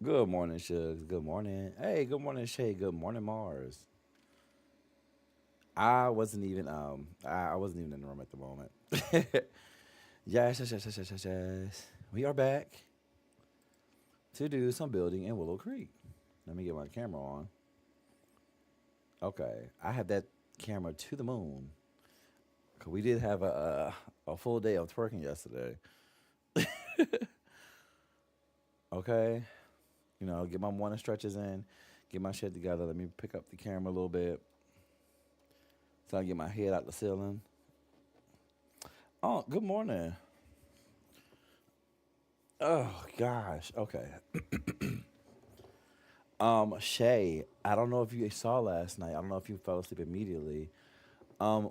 Good morning, Shugs. Good morning. Hey, good morning, Shay. Good morning, Mars. I wasn't even in the room at the moment. Yes. We are back to do some building in Willow Creek. Let me get my camera on. Okay, I had that camera to the moon. 'Cause we did have a full day of twerking yesterday. Okay, get my morning stretches in, get my shit together. Let me pick up the camera a little bit so I can get my head out the ceiling. Oh, good morning. Oh gosh. Okay. Shay, I don't know if you saw last night. I don't know if you fell asleep immediately.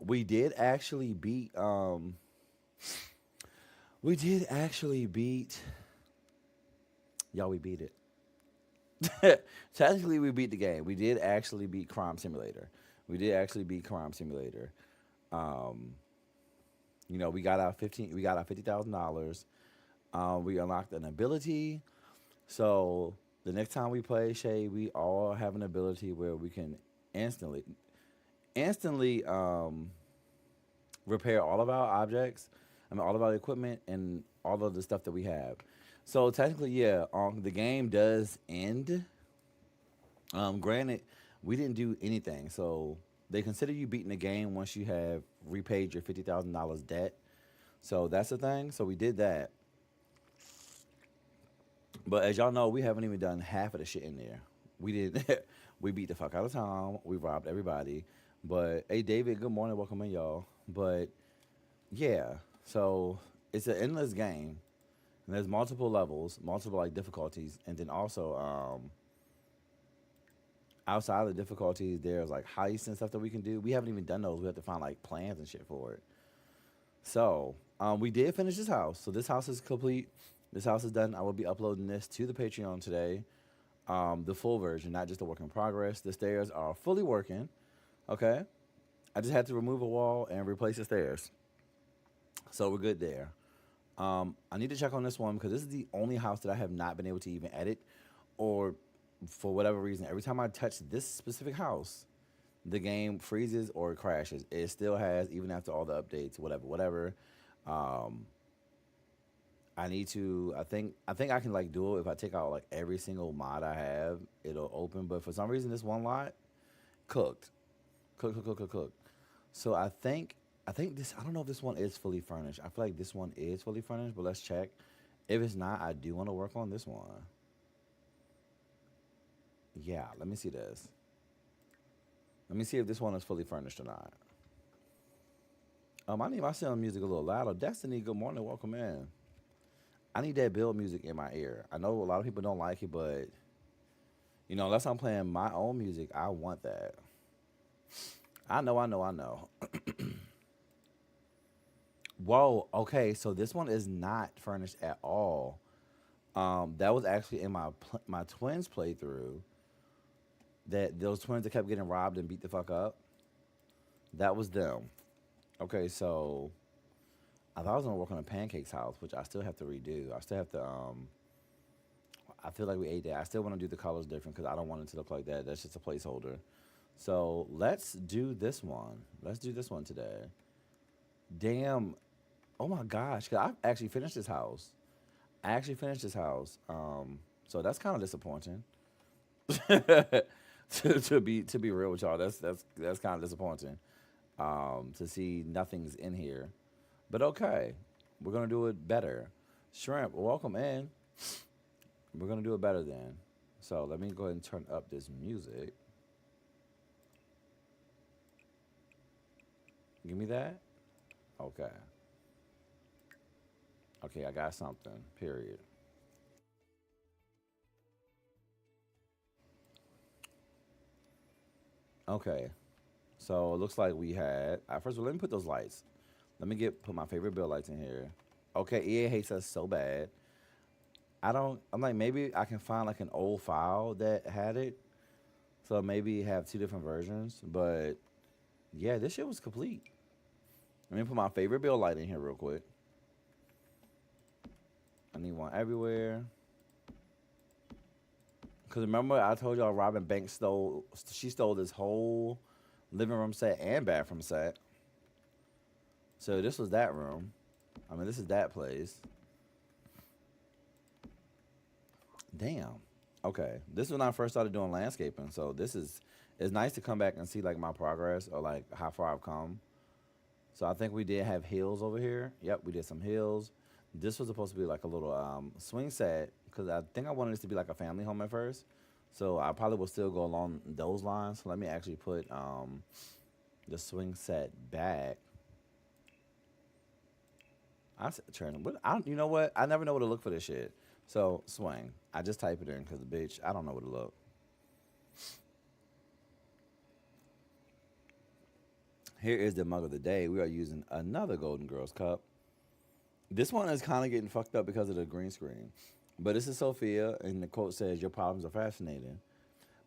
We did actually beat we did actually beat y'all we beat it. Technically we beat the game. We did actually beat Crime Simulator. We did actually beat Crime Simulator. Um, we got our $50,000. We unlocked an ability. So the next time we play Shay, we all have an ability where we can instantly instantly repair all of our objects, all of our equipment and all of the stuff that we have. So technically, yeah, the game does end. Granted, we didn't do anything, so they consider you beating the game once you have repaid your $50,000 debt. So that's the thing. So we did that, but as y'all know, we haven't even done half of the shit in there. We did. We beat the fuck out of Tom. We robbed everybody. But hey, David, good morning. Welcome in, y'all. But yeah, so it's an endless game. And there's multiple levels, multiple like difficulties, and then also outside of the difficulties, there's like heists and stuff that we can do. We haven't even done those. We have to find like plans and shit for it. So we did finish this house. So this house is complete. This house is done. I will be uploading this to the Patreon today. The full version, not just a work in progress. The stairs are fully working. Okay. I just had to remove a wall and replace the stairs. So we're good there. I need to check on this one because this is the only house that I have not been able to even edit, or for whatever reason, every time I touch this specific house, the game freezes or it crashes. It still has, even after all the updates, whatever. Um, I need to. I think I can like do it if I take out like every single mod I have. It'll open, but for some reason, this one lot cooked, cooked. So I think this. I don't know if this one is fully furnished. I feel like this one is fully furnished, but let's check. If it's not, I do want to work on this one. Yeah, let me see this. Let me see if this one is fully furnished or not. I need my sound music a little louder. Destiny, good morning, welcome in. I need that build music in my ear. I know a lot of people don't like it, but unless I'm playing my own music, I want that. I know. Whoa, okay, so this one is not furnished at all. That was actually in my twins playthrough. That those twins that kept getting robbed and beat the fuck up. That was them. Okay, so I thought I was gonna work on a pancakes house, which I still have to redo. I still have to. I feel like we ate that. I still want to do the colors different because I don't want it to look like that. That's just a placeholder. So let's do this one. Let's do this one today. Damn. Oh my gosh. 'Cause I actually finished this house. I actually finished this house. So that's kind of disappointing. To be real with y'all, that's kind of disappointing. To see nothing's in here, but okay, we're gonna do it better. Shrimp, welcome in. We're gonna do it better then. So let me go ahead and turn up this music. Give me that. Okay. Okay, I got something. Period. Okay. So it looks like we had. First of all, let me put those lights. Let me put my favorite bill lights in here. Okay, EA hates us so bad. I don't. I'm like maybe I can find like an old file that had it. So maybe have two different versions. But yeah, this shit was complete. Let me put my favorite bill light in here real quick. I need one everywhere. Cause remember I told y'all Robin Banks stole this whole living room set and bathroom set. So this was that room. I mean, this is that place. Damn. Okay. This is when I first started doing landscaping. So this is it's nice to come back and see like my progress or like how far I've come. So I think we did have hills over here. Yep, we did some hills. This was supposed to be like a little swing set because I think I wanted this to be like a family home at first. So I probably will still go along those lines. So let me actually put the swing set back. I said turn. What? I don't. You know what? I never know what to look for this shit. So swing. I just type it in because bitch, I don't know what to look. Here is the mug of the day. We are using another Golden Girls cup. This one is kind of getting fucked up because of the green screen. But this is Sophia, and the quote says, "Your problems are fascinating,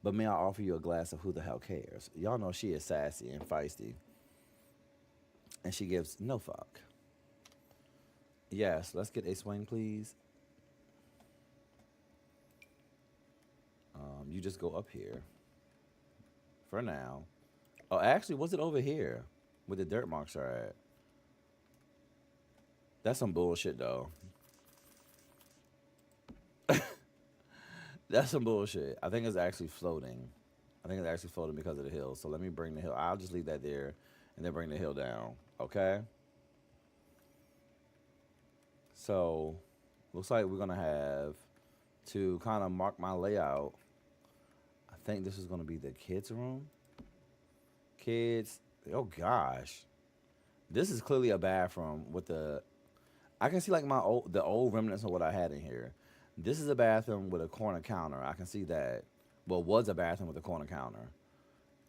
but may I offer you a glass of who the hell cares?" Y'all know she is sassy and feisty, and she gives no fuck. Yes, let's get a swing, please. You just go up here for now. Oh, actually, was it over here where the dirt marks are at? That's some bullshit, though. That's some bullshit. I think it's actually floating. I think it's actually floating because of the hill. So let me bring the hill. I'll just leave that there and then bring the hill down. Okay? So looks like we're going to have to kind of mark my layout. I think this is going to be the kids' room. Kids. Oh, gosh. This is clearly a bathroom with the... I can see like the old remnants of what I had in here. This is a bathroom with a corner counter. I can see that. Well, was a bathroom with a corner counter.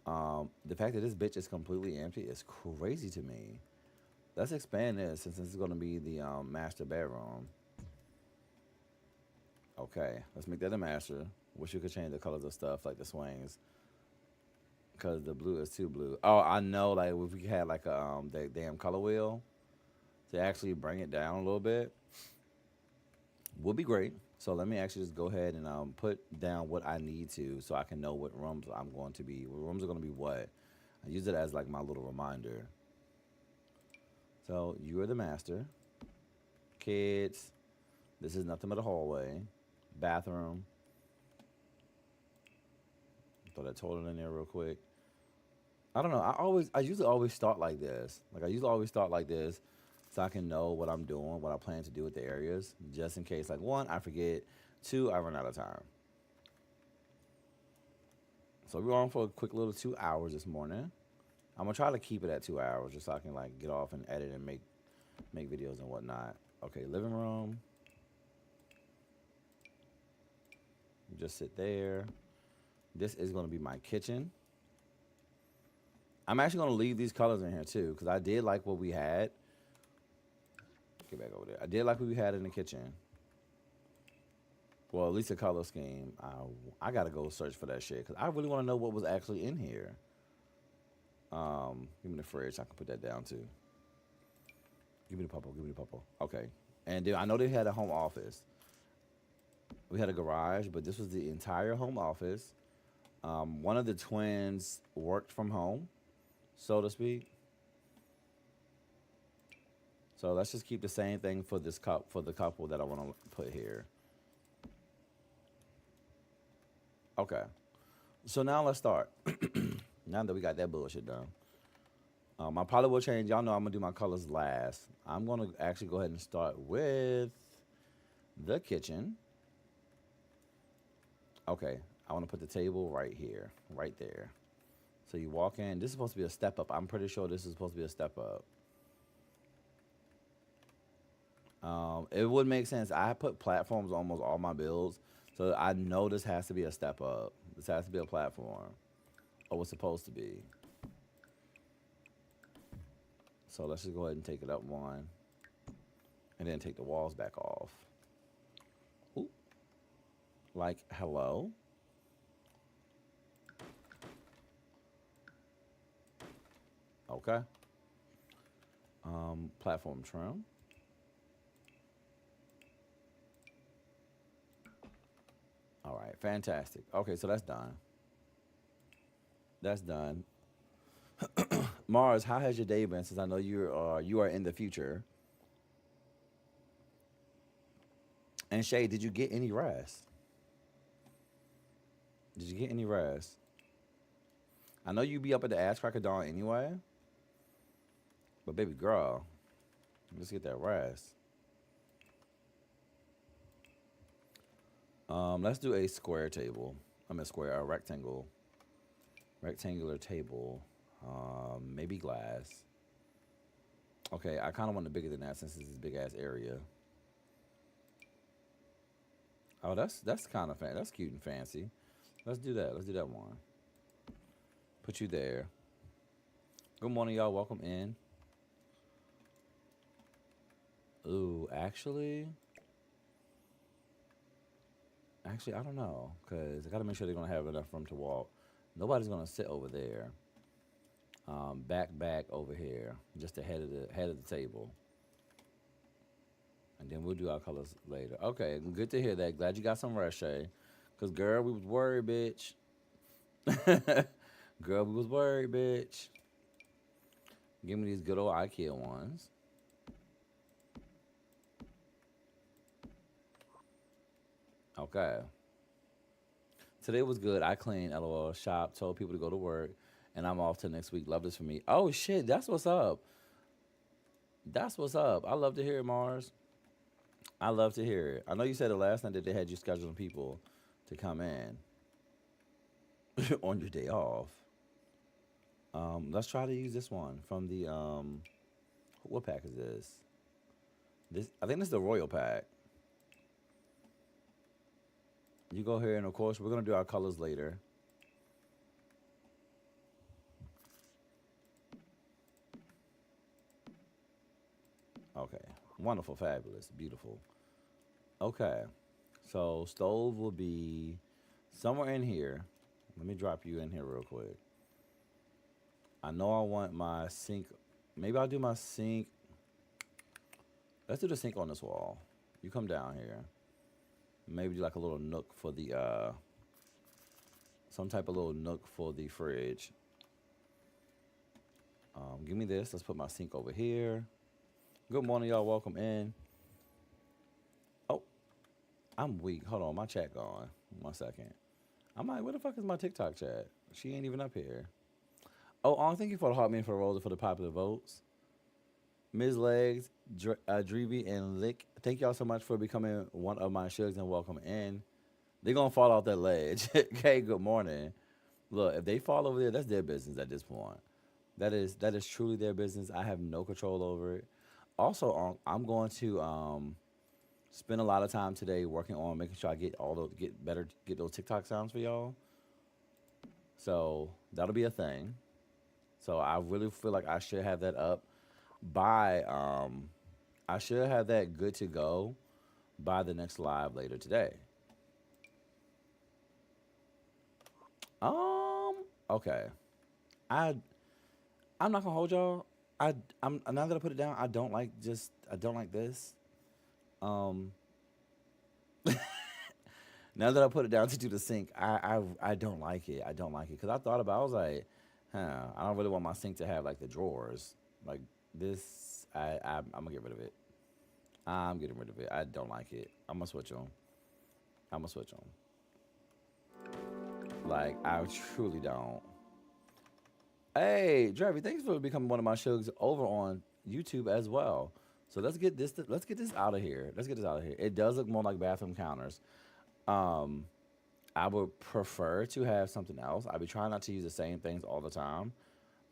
The fact that this bitch is completely empty is crazy to me. Let's expand this since this is going to be the master bedroom. Okay, let's make that a master. Wish you could change the colors of stuff like the swings. Because the blue is too blue. Oh, I know, like, if we had, like, the damn color wheel to actually bring it down a little bit would be great. So let me actually just go ahead and put down what I need to so I can know what rooms I'm going to be. What rooms are going to be what. I use it as, like, my little reminder. So you are the master. Kids. This is nothing but a hallway. Bathroom. Throw that toilet in there real quick. I don't know. I usually always start like this. Like I usually always start like this, so I can know what I'm doing, what I plan to do with the areas, just in case. Like one, I forget. Two, I run out of time. So we're on for a quick little 2 hours this morning. I'm gonna try to keep it at 2 hours, just so I can like get off and edit and make videos and whatnot. Okay, living room. Just sit there. This is gonna be my kitchen. I'm actually going to leave these colors in here, too, because I did like what we had. Get back over there. I did like what we had in the kitchen. Well, at least the color scheme. I got to go search for that shit, because I really want to know what was actually in here. Give me the fridge. I can put that down, too. Give me the purple. Give me the purple. Okay. And then I know they had a home office. We had a garage, but this was the entire home office. One of the twins worked from home, so to speak. So let's just keep the same thing for this for the couple that I want to put here. Okay. So now let's start. Now that we got that bullshit done. I probably will change. Y'all know I'm going to do my colors last. I'm going to actually go ahead and start with the kitchen. Okay. I want to put the table right here. Right there. So you walk in. This is supposed to be a step up. I'm pretty sure this is supposed to be a step up. It would make sense. I put platforms on almost all my builds. So I know this has to be a step up. This has to be a platform. Or what's supposed to be. So let's just go ahead and take it up one. And then take the walls back off. Ooh. Like, hello? Okay. Platform trim. All right, fantastic. Okay, so that's done. That's done. Mars, how has your day been? Since I know you are in the future. And Shay, did you get any rest? Did you get any rest? I know you be up at the ass crack of dawn anyway, but baby girl, let's get that rest. Let's do a square table. I'm a square, a rectangle, rectangular table. Maybe glass. Okay, I kind of want it bigger than that since it's this big ass area. Oh, that's kind of that's cute and fancy. Let's do that. Let's do that one. Put you there. Good morning, y'all. Welcome in. Ooh, actually, I don't know, cause I gotta make sure they're gonna have enough room to walk. Nobody's gonna sit over there. Back over here, just the head of the table, and then we'll do our colors later. Okay, good to hear that. Glad you got some rest, Shay. Cause girl, we was worried, bitch. Girl, we was worried, bitch. Give me these good old IKEA ones. Okay. Today was good. I cleaned, LOL, shop, told people to go to work, and I'm off till next week. Love this for me. Oh shit, that's what's up. That's what's up. I love to hear it, Mars. I love to hear it. I know you said it last night that they had you scheduling people to come in on your day off. Let's try to use this one from the what pack is this? This I think this is the Royal pack. You go here, and of course we're gonna do our colors later. Okay, wonderful, fabulous, beautiful. Okay, so stove will be somewhere in here. Let me drop you in here real quick. I know I want my sink. Maybe I'll do my sink. Let's do the sink on this wall. You come down here. Maybe do like a little nook for the some type of little nook for the fridge. Give me this. Let's put my sink over here. Good morning, y'all. Welcome in. Oh, I'm weak. Hold on, my chat gone. 1 second. I'm like, where the fuck is my TikTok chat? She ain't even up here. Oh, thank you for the heart man for the rolls for the popular votes. Ms. Legs, Dreeby, and Lick. Thank y'all so much for becoming one of my shugs and welcome in. They're gonna fall off that ledge. Okay, good morning. Look, if they fall over there, that's their business at this point. That is truly their business. I have no control over it. Also, I'm going to spend a lot of time today working on making sure I get all those get those TikTok sounds for y'all. So that'll be a thing. So I really feel like I should have that up by I should have that good to go by the next live later today. Um okay. I I'm not gonna hold y'all. I'm now that I put it down, I don't like this. Um Now that I put it down to do the sink, I don't like it. I don't like it because I thought about. I was like, I don't really want my sink to have like the drawers like this. I'm gonna get rid of it. I'm getting rid of it. I don't like it. I'm gonna switch them. I'm gonna switch them. Like I truly don't. Hey, Dravi, thanks for becoming one of my shows over on YouTube as well. So let's get this. Let's get this out of here. Let's get this out of here. It does look more like bathroom counters. Um, I would prefer to have something else. I be trying not to use the same things all the time,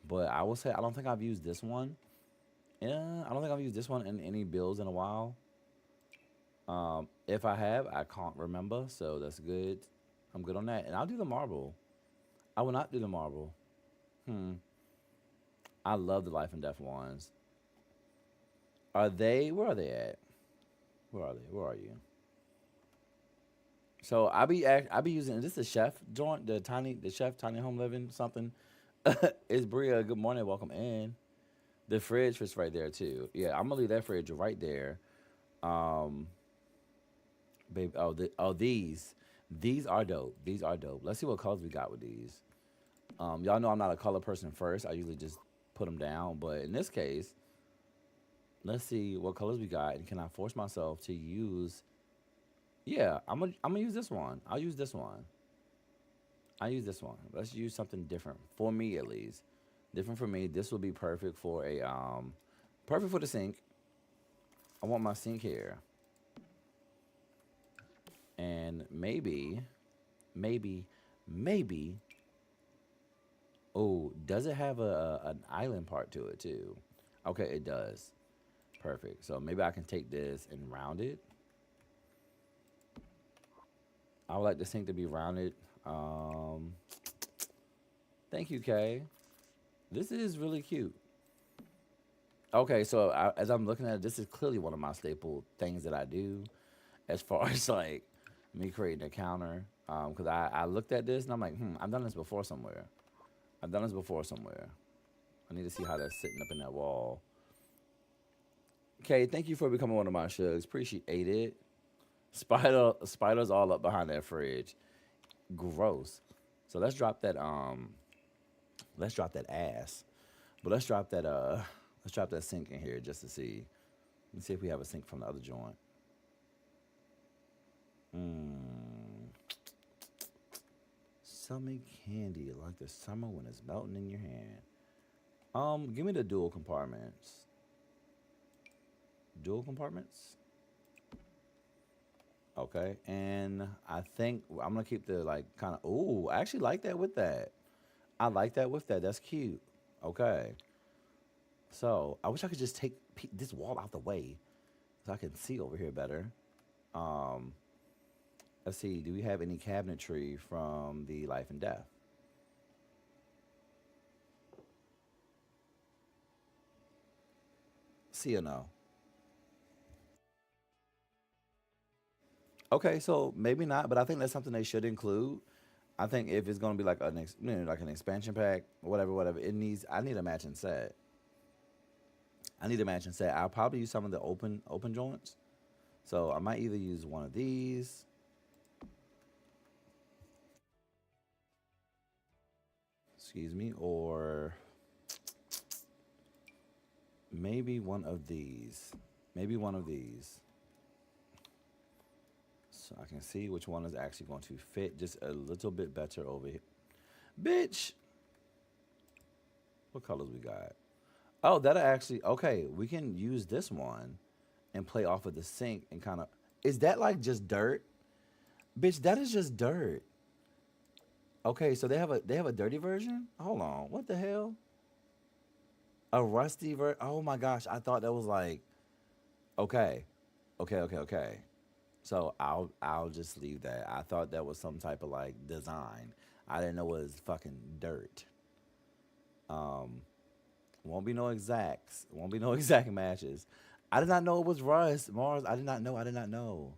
but I will say I don't think I've used this one. Yeah, I don't think I've used this one in any builds in a while. If I have, I can't remember, so that's good. I'm good on that, and I'll do the marble. I will not do the marble. Hmm. I love the life and death ones. Are they? Where are they at? Where are they? Where are you? So I be using is this the chef joint, the chef tiny home living something. It's Bria. Good morning, welcome in. The fridge fits right there too. Yeah, I'm gonna leave that fridge right there. Um, baby, these These are dope. These are dope. Let's see what colors we got with these. Y'all know I'm not a color person first. I usually just put them down. But in this case, let's see what colors we got. And can I force myself to use? Yeah, I'm gonna use this one. I'll use this one. I use this one. Let's use something different for me at least. Different for me. This will be perfect for a perfect for the sink. I want my sink here, and maybe, maybe. Oh, does it have an island part to it too? Okay, it does. Perfect. So maybe I can take this and round it. I would like the sink to be rounded. Um, Thank you, Kay. This is really cute. Okay, so as I'm looking at it, this is clearly one of my staple things that I do, as far as like me creating a counter. Because I looked at this and I'm like, I've done this before somewhere. I've done this before somewhere. I need to see how that's sitting up in that wall. Okay, thank you for becoming one of my shugs. Appreciate it. Spiders all up behind that fridge. Gross. So let's drop that ass. But let's drop that sink in here just to see. Let's see if we have a sink from the other joint. Mm. Summer candy, like the summer when it's melting in your hand. Give me the dual compartments. Dual compartments. Okay, and I think I'm gonna keep the like kind of. Ooh, I actually like that with that. I like that with that. That's cute. Okay, so I wish I could just take this wall out the way so I can see over here better. Um, let's see. Do we have any cabinetry from the Life and Death? See or no? Okay, so maybe not, but I think that's something they should include. I think if it's gonna be like like an expansion pack, whatever, whatever, it needs. I need a matching set. I need a matching set. I'll probably use some of the open joints. So I might either use one of these, excuse me, or maybe one of these. Maybe one of these. So I can see which one is actually going to fit just a little bit better over here. Bitch, what colors we got? Oh, that'll actually okay. We can use this one and play off of the sink and kind of. Is that like just dirt? Bitch, that is just dirt. Okay, so they have a dirty version. Hold on, what the hell? A rusty ver. Oh my gosh, I thought that was like okay, okay. So I'll just leave that. I thought that was some type of like design. I didn't know it was fucking dirt. Um, won't be no exacts. Won't be no exact matches. I did not know it was rust, Mars. I did not know. I did not know.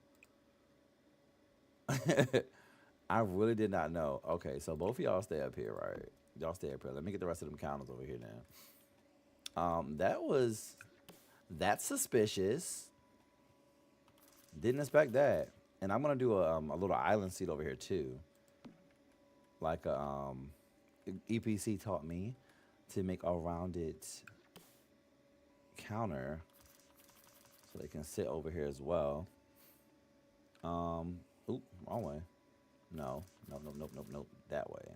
I really did not know. Okay, so both of y'all stay up here, right? Y'all stay up here. Let me get the rest of them counters over here now. That's suspicious. Didn't expect that. And I'm gonna do a little island seat over here too, like EPC taught me to make a rounded counter, so they can sit over here as well. Oop, wrong way. No, nope, nope, nope, nope, nope. That way.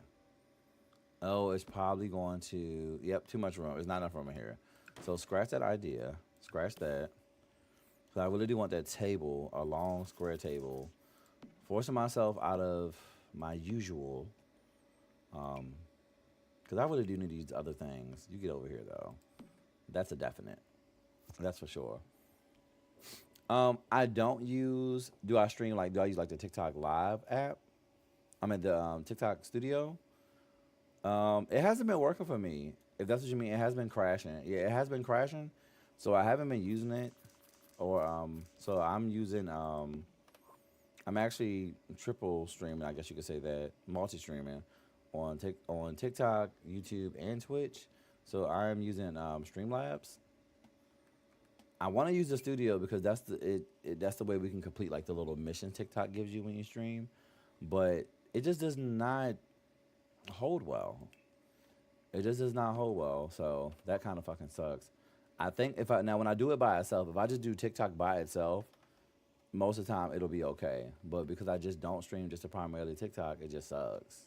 Oh, it's probably going to. Yep, too much room. There's not enough room in here. So scratch that idea. Scratch that. So I really do want that table, a long square table, forcing myself out of my usual. Because I really do need these other things. You get over here though. That's a definite. That's for sure. I don't use. Do I stream like? Do I use like the TikTok Live app? I'm at the TikTok Studio. It hasn't been working for me. If that's what you mean, it has been crashing. Yeah, it has been crashing. So I haven't been using it, or so I'm using. I'm actually triple streaming. I guess you could say that multi streaming on TikTok, YouTube, and Twitch. So I'm using Streamlabs. I want to use the studio because that's the way we can complete like the little mission TikTok gives you when you stream. but it just does not hold well. It just does not hold well. So that kind of fucking sucks. I think if I now when I do it by itself, if I just do TikTok by itself, most of the time it'll be okay. But because I just don't stream just to primarily TikTok, it just sucks.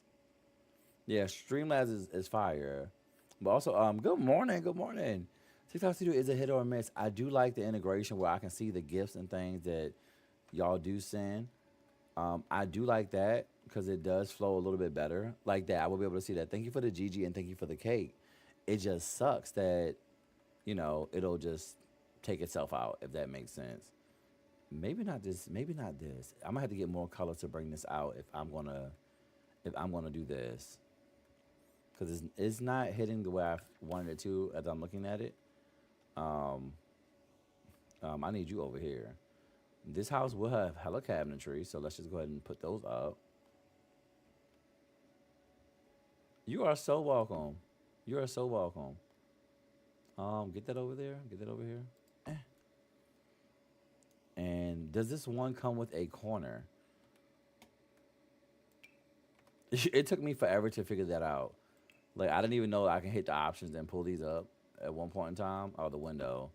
Yeah, Streamlabs is fire. But also, good morning, good morning. TikTok Studio is a hit or a miss. I do like the integration where I can see the gifts and things that y'all do send. I do like that because it does flow a little bit better. Like that, I will be able to see that. Thank you for the GG and thank you for the cake. It just sucks that it'll just take itself out if that makes sense. Maybe not this. Maybe not this. I'm gonna have to get more color to bring this out if I'm gonna do this because it's not hitting the way I wanted it to as I'm looking at it. Um, I need you over here. This house will have hella cabinetry, so let's just go ahead and put those up. You are so welcome. You are so welcome. Get that over there. Get that over here. Eh. And does this one come with a corner? It took me forever to figure that out. Like I didn't even know I can hit the options and pull these up at one point in time. Oh, the window.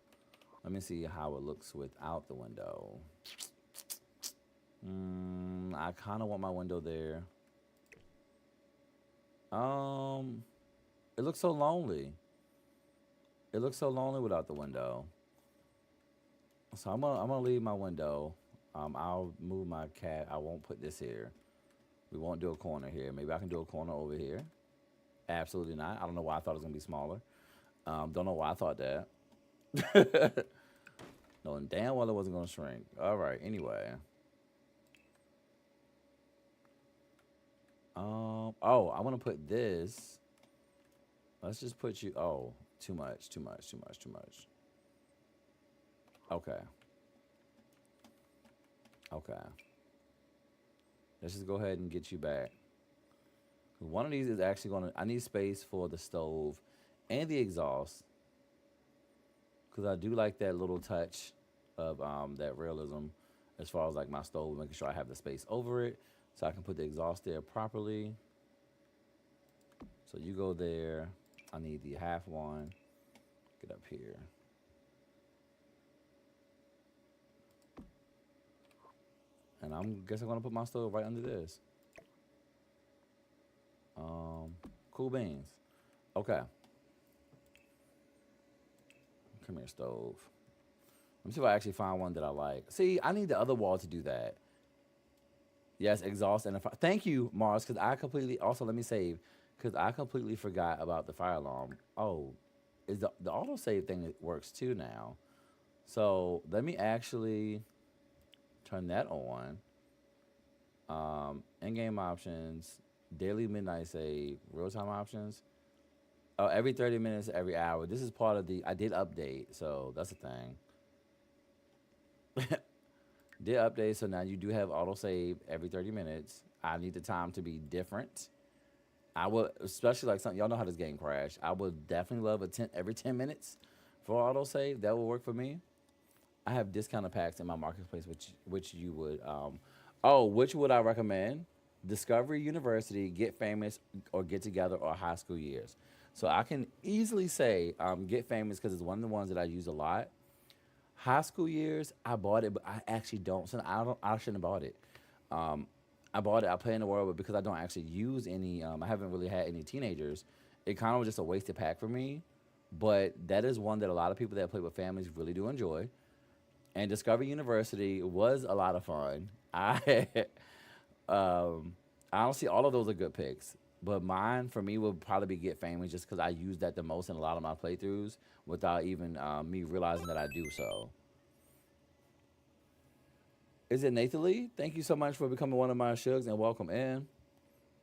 Let me see how it looks without the window. I kind of want my window there. Um, it looks so lonely. It looks so lonely without the window. So I'm gonna leave my window. I'll move my cat. I won't put this here. We won't do a corner here. Maybe I can do a corner over here. Absolutely not. I don't know why I thought it was gonna be smaller. Don't know why I thought that. Knowing damn well it wasn't gonna shrink. All right. Anyway. Oh, I want to put this. Let's just put you. Oh, too much. Too much. Too much. Too much. Okay. Okay. Let's just go ahead and get you back. One of these is actually gonna. I need space for the stove and the exhaust because I do like that little touch of that realism as far as like my stove, making sure I have the space over it so I can put the exhaust there properly. So you go there. I need the half one. Get up here. And I'm gonna put my stove right under this. Cool beans. Okay. Come here, stove. Let me see if I actually find one that I like. See, I need the other wall to do that. Yes, exhaust and a fire. Thank you, Mars, because I completely also let me save because I completely forgot about the fire alarm. Oh, is the autosave thing that works too now? So let me actually turn that on. In-game options, daily midnight save, real-time options. Oh, every 30 minutes, every hour. This is part of the. I did update, so that's a thing. Did update, so now you do have autosave every 30 minutes. I need the time to be different. I would, especially like something y'all know how this game crashed. I would definitely love every 10 minutes for autosave. That would work for me. I have discounted packs in my marketplace, which you would. Which would I recommend? Discovery University, Get Famous, or Get Together, or High School Years. So I can easily say Get Famous because it's one of the ones that I use a lot. High School Years, I bought it, but I actually don't. So I don't. I shouldn't have bought it. Um, I bought it. I play in the world, but because I don't actually use any, I haven't really had any teenagers. It kind of was just a wasted pack for me. But that is one that a lot of people that play with families really do enjoy. And Discovery University was a lot of fun. Um, honestly, all of those are good picks. But mine, for me, would probably be Get Famous just because I use that the most in a lot of my playthroughs without even me realizing that I do so. Is it Nathan Lee? Thank you so much for becoming one of my shugs and welcome in.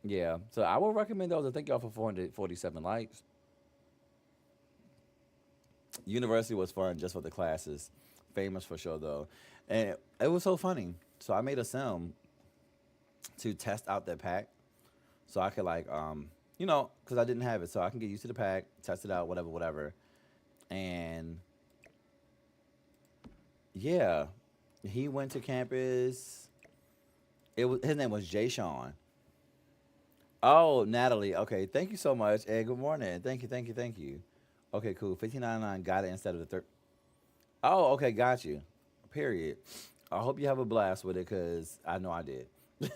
Yeah, so I will recommend those. And thank y'all for 447 likes. University was fun just for the classes. Famous for sure, though. And it was so funny. So I made a sim to test out that pack so I could like because I didn't have it, so I can get used to the pack, test it out, whatever, whatever. And yeah, he went to campus His name was Jay Sean. Oh, Natalie. Okay, thank you so much. And good morning. Thank you, thank you, thank you. Okay, cool. 15.99 got it instead of the third. Oh, okay, got you. Period. I hope you have a blast with it because I know I did.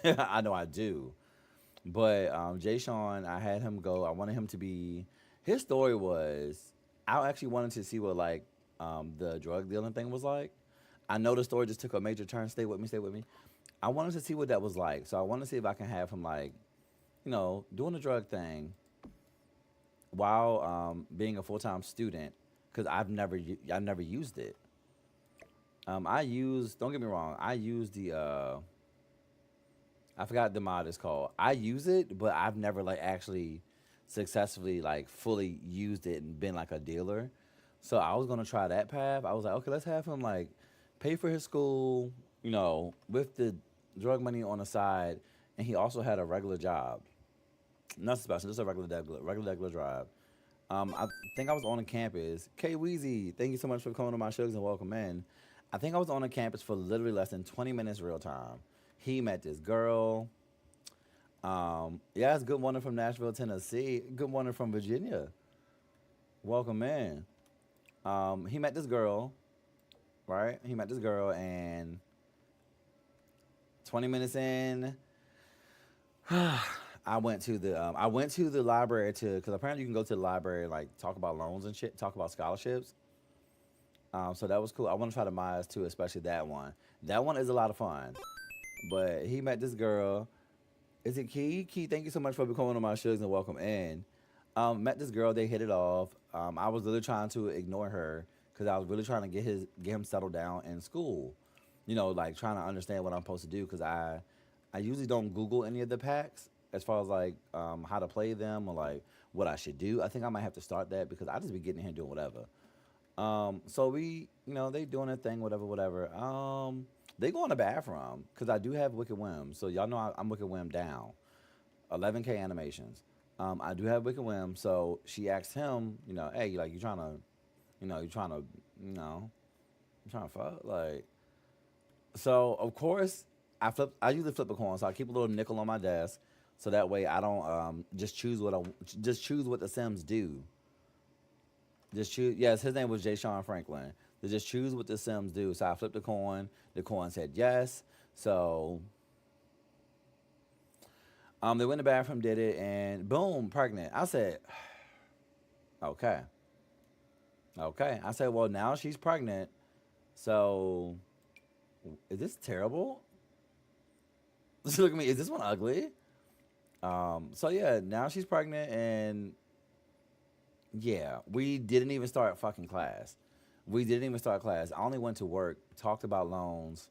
I know I do. But Jay Sean, I had him go. I wanted him to be. His story was. I actually wanted to see what like the drug dealing thing was like. I know the story just took a major turn. Stay with me. Stay with me. I wanted to see what that was like. So I wanted to see if I can have him like, doing the drug thing while being a full time student because I've never used it. I used. Don't get me wrong. I used the. I forgot the mod is called. I use it, but I've never like actually successfully like fully used it and been like a dealer. So I was gonna try that path. I was like, okay, let's have him like pay for his school, with the drug money on the side, and he also had a regular job, nothing special, just a regular drive. I think I was on a campus. K Weezy, thank you so much for coming to my shows and welcome in. I think I was on a campus for literally less than 20 minutes real time. He met this girl. Yes, good morning from Nashville, Tennessee. Good morning from Virginia. Welcome in. He met this girl, right? He met this girl, and 20 minutes in, I went to the library to because apparently you can go to the library and, like talk about loans and shit, talk about scholarships. So that was cool. I want to try the Myers too, especially that one. That one is a lot of fun. But he met this girl. Is it Key? Key, thank you so much for becoming on my shows and welcome in. Met this girl. They hit it off. I was literally trying to ignore her because I was really trying to get him settled down in school. Like trying to understand what I'm supposed to do because I usually don't Google any of the packs as far as like how to play them or like what I should do. I think I might have to start that because I just be getting in here doing whatever. So they doing their thing, whatever, whatever. They go in the bathroom because I do have Wicked Whim. So y'all know I'm Wicked Whim down. 11K animations. I do have Wicked Whim. So she asked him, hey, like you trying to, you know, you trying to fuck, like. So of course I usually flip a coin. So I keep a little nickel on my desk. So that way I don't just choose what the Sims do. Just choose. Yes, his name was Jay Sean Franklin. To just choose what the Sims do. So I flipped the coin. The coin said yes. So they went in the bathroom, did it, and boom, pregnant. I said, okay, okay. I said, well, now she's pregnant. So is this terrible? Look at me. Is this one ugly? So yeah, now she's pregnant, and yeah, we didn't even start fucking class. We didn't even start class. I only went to work, talked about loans.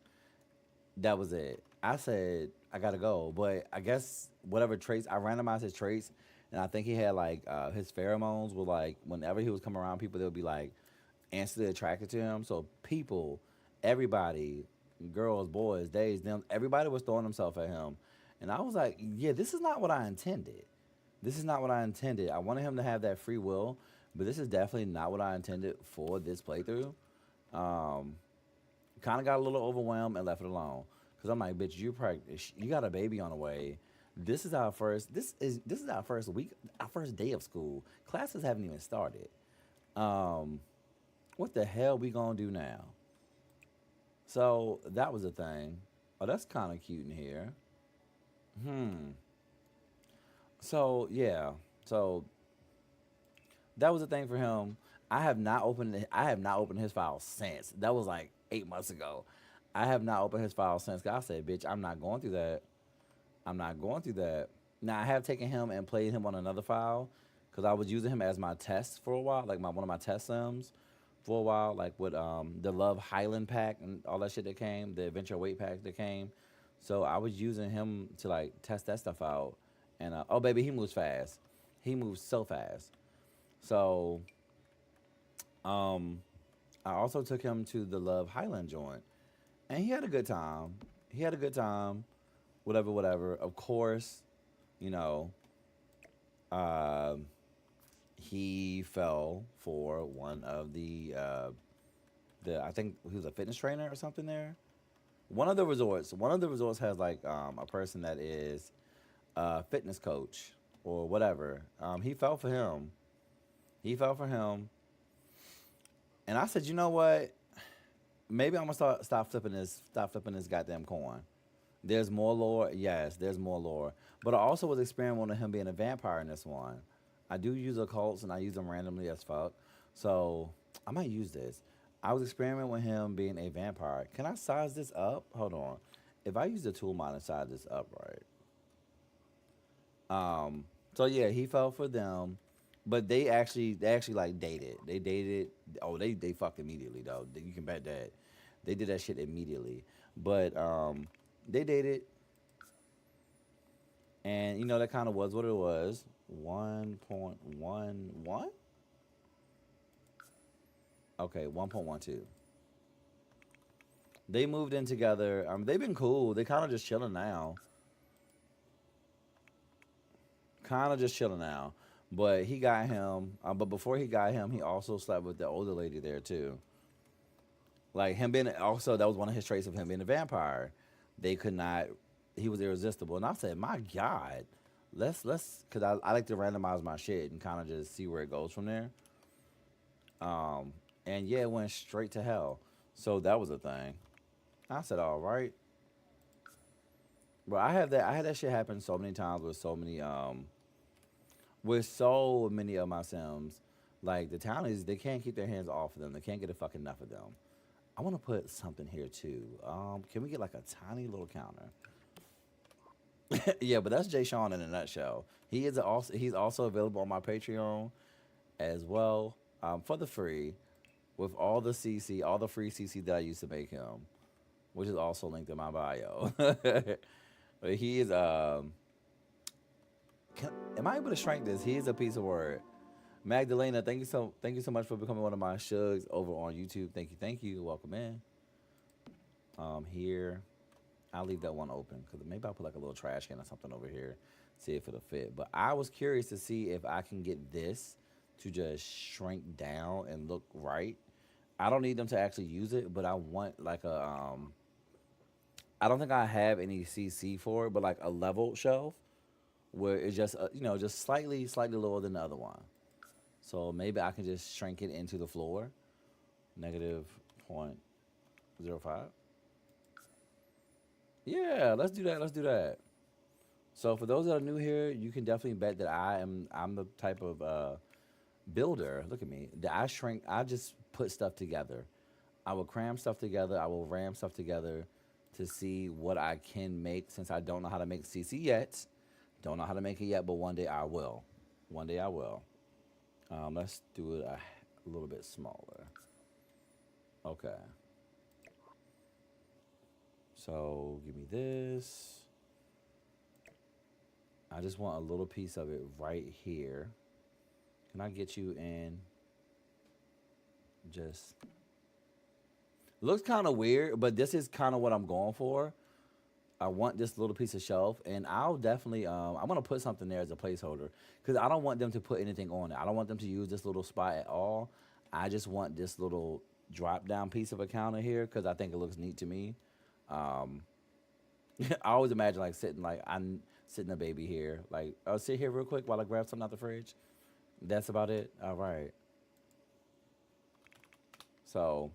That was it. I said I gotta go, but I guess whatever traits I randomized his traits, and I think he had like his pheromones were like whenever he was coming around people, they would be like instantly attracted to him. So people, everybody, girls, boys, days, them, everybody was throwing themselves at him, and I was like, yeah, this is not what I intended. This is not what I intended. I wanted him to have that free will, but this is definitely not what I intended for this playthrough. Um, Kind of got a little overwhelmed and left it alone. Cause I'm like, bitch, you pregnant. You got a baby on the way. This is our first. This is our first week, our first day of school. Classes haven't even started. Um, what the hell we gonna do now? So that was a thing. Oh, that's kind of cute in here. Hmm. So yeah. So that was a thing for him. I have not opened his file since. That was like 8 months ago. I have not opened his file since. I said, bitch, I'm not going through that. I'm not going through that. Now I have taken him and played him on another file because I was using him as my test for a while, like my one of my test sims for a while, like with the Love Highland pack and all that shit that came, the Adventure Weight pack that came. So I was using him to like test that stuff out. And oh baby, he moves fast. He moves so fast. So um, I also took him to the Love Highland joint, and he had a good time. He had a good time. Whatever, whatever. Of course, you know, uh, he fell for one of the I think he was a fitness trainer or something there. One of the resorts has like a person that is a fitness coach or whatever. He fell for him. He fell for him, and I said, you know what? Maybe I'm gonna stop flipping this goddamn coin. There's more lore. Yes, there's more lore. But I also was experimenting with him being a vampire in this one. I do use occults and I use them randomly as fuck. So I might use this. I was experimenting with him being a vampire. Can I size this up? Hold on. If I use the tool mod and size this up right. So yeah, he fell for them. But they actually like dated. They dated. Oh, they fucked immediately though. You can bet that. They did that shit immediately. But they dated, and that kind of was what it was. 1.11. Okay, 1.12. They moved in together. They've been cool. They kind of just chilling now. Kind of just chilling now. But he got him. But before he got him, he also slept with the older lady there too. Like him being also that was one of his traits of him being a vampire. They could not. He was irresistible, and I said, "My God, because I like to randomize my shit and kind of just see where it goes from there." And yeah, it went straight to hell. So that was a thing. I said, "All right." But I had that shit happen so many times with so many of my Sims. Like the townies, they can't keep their hands off of them. They can't get a fucking enough of them. I want to put something here too. Can we get like a tiny little counter? Yeah, but that's Jay Sean in a nutshell. He's also available on my Patreon as well for the free with all the CC, all the free CC that I used to make him, which is also linked in my bio. But he is am I able to shrink this? He is a piece of work. Magdalena, thank you so much for becoming one of my shugs over on YouTube. Thank you. Welcome in. Here, I'll leave that one open because maybe I'll put like a little trash can or something over here, see if it'll fit. But I was curious to see if I can get this to just shrink down and look right. I don't need them to actually use it, but I want like a. I don't think I have any CC for it, but like a level shelf where it's just just slightly lower than the other one. So maybe I can just shrink it into the floor, negative point zero five. Yeah, let's do that. Let's do that. So for those that are new here, you can definitely bet that I'm the type of builder. Look at me. That I shrink. I just put stuff together. I will cram stuff together. I will ram stuff together to see what I can make. Since I don't know how to make CC yet, don't know how to make it yet, but one day I will. One day I will. Let's do it a little bit smaller. Okay. So give me this. I just want a little piece of it right here. Can I get you in? Just looks kind of weird, but this is kind of what I'm going for. I want this little piece of shelf, and I'll definitely I'm gonna put something there as a placeholder because I don't want them to put anything on it. I don't want them to use this little spot at all. I just want this little drop down piece of a counter here because I think it looks neat to me. Um, I always imagine like I'm sitting a baby here. Like I'll sit here real quick while I grab something out the fridge. That's about it. All right. So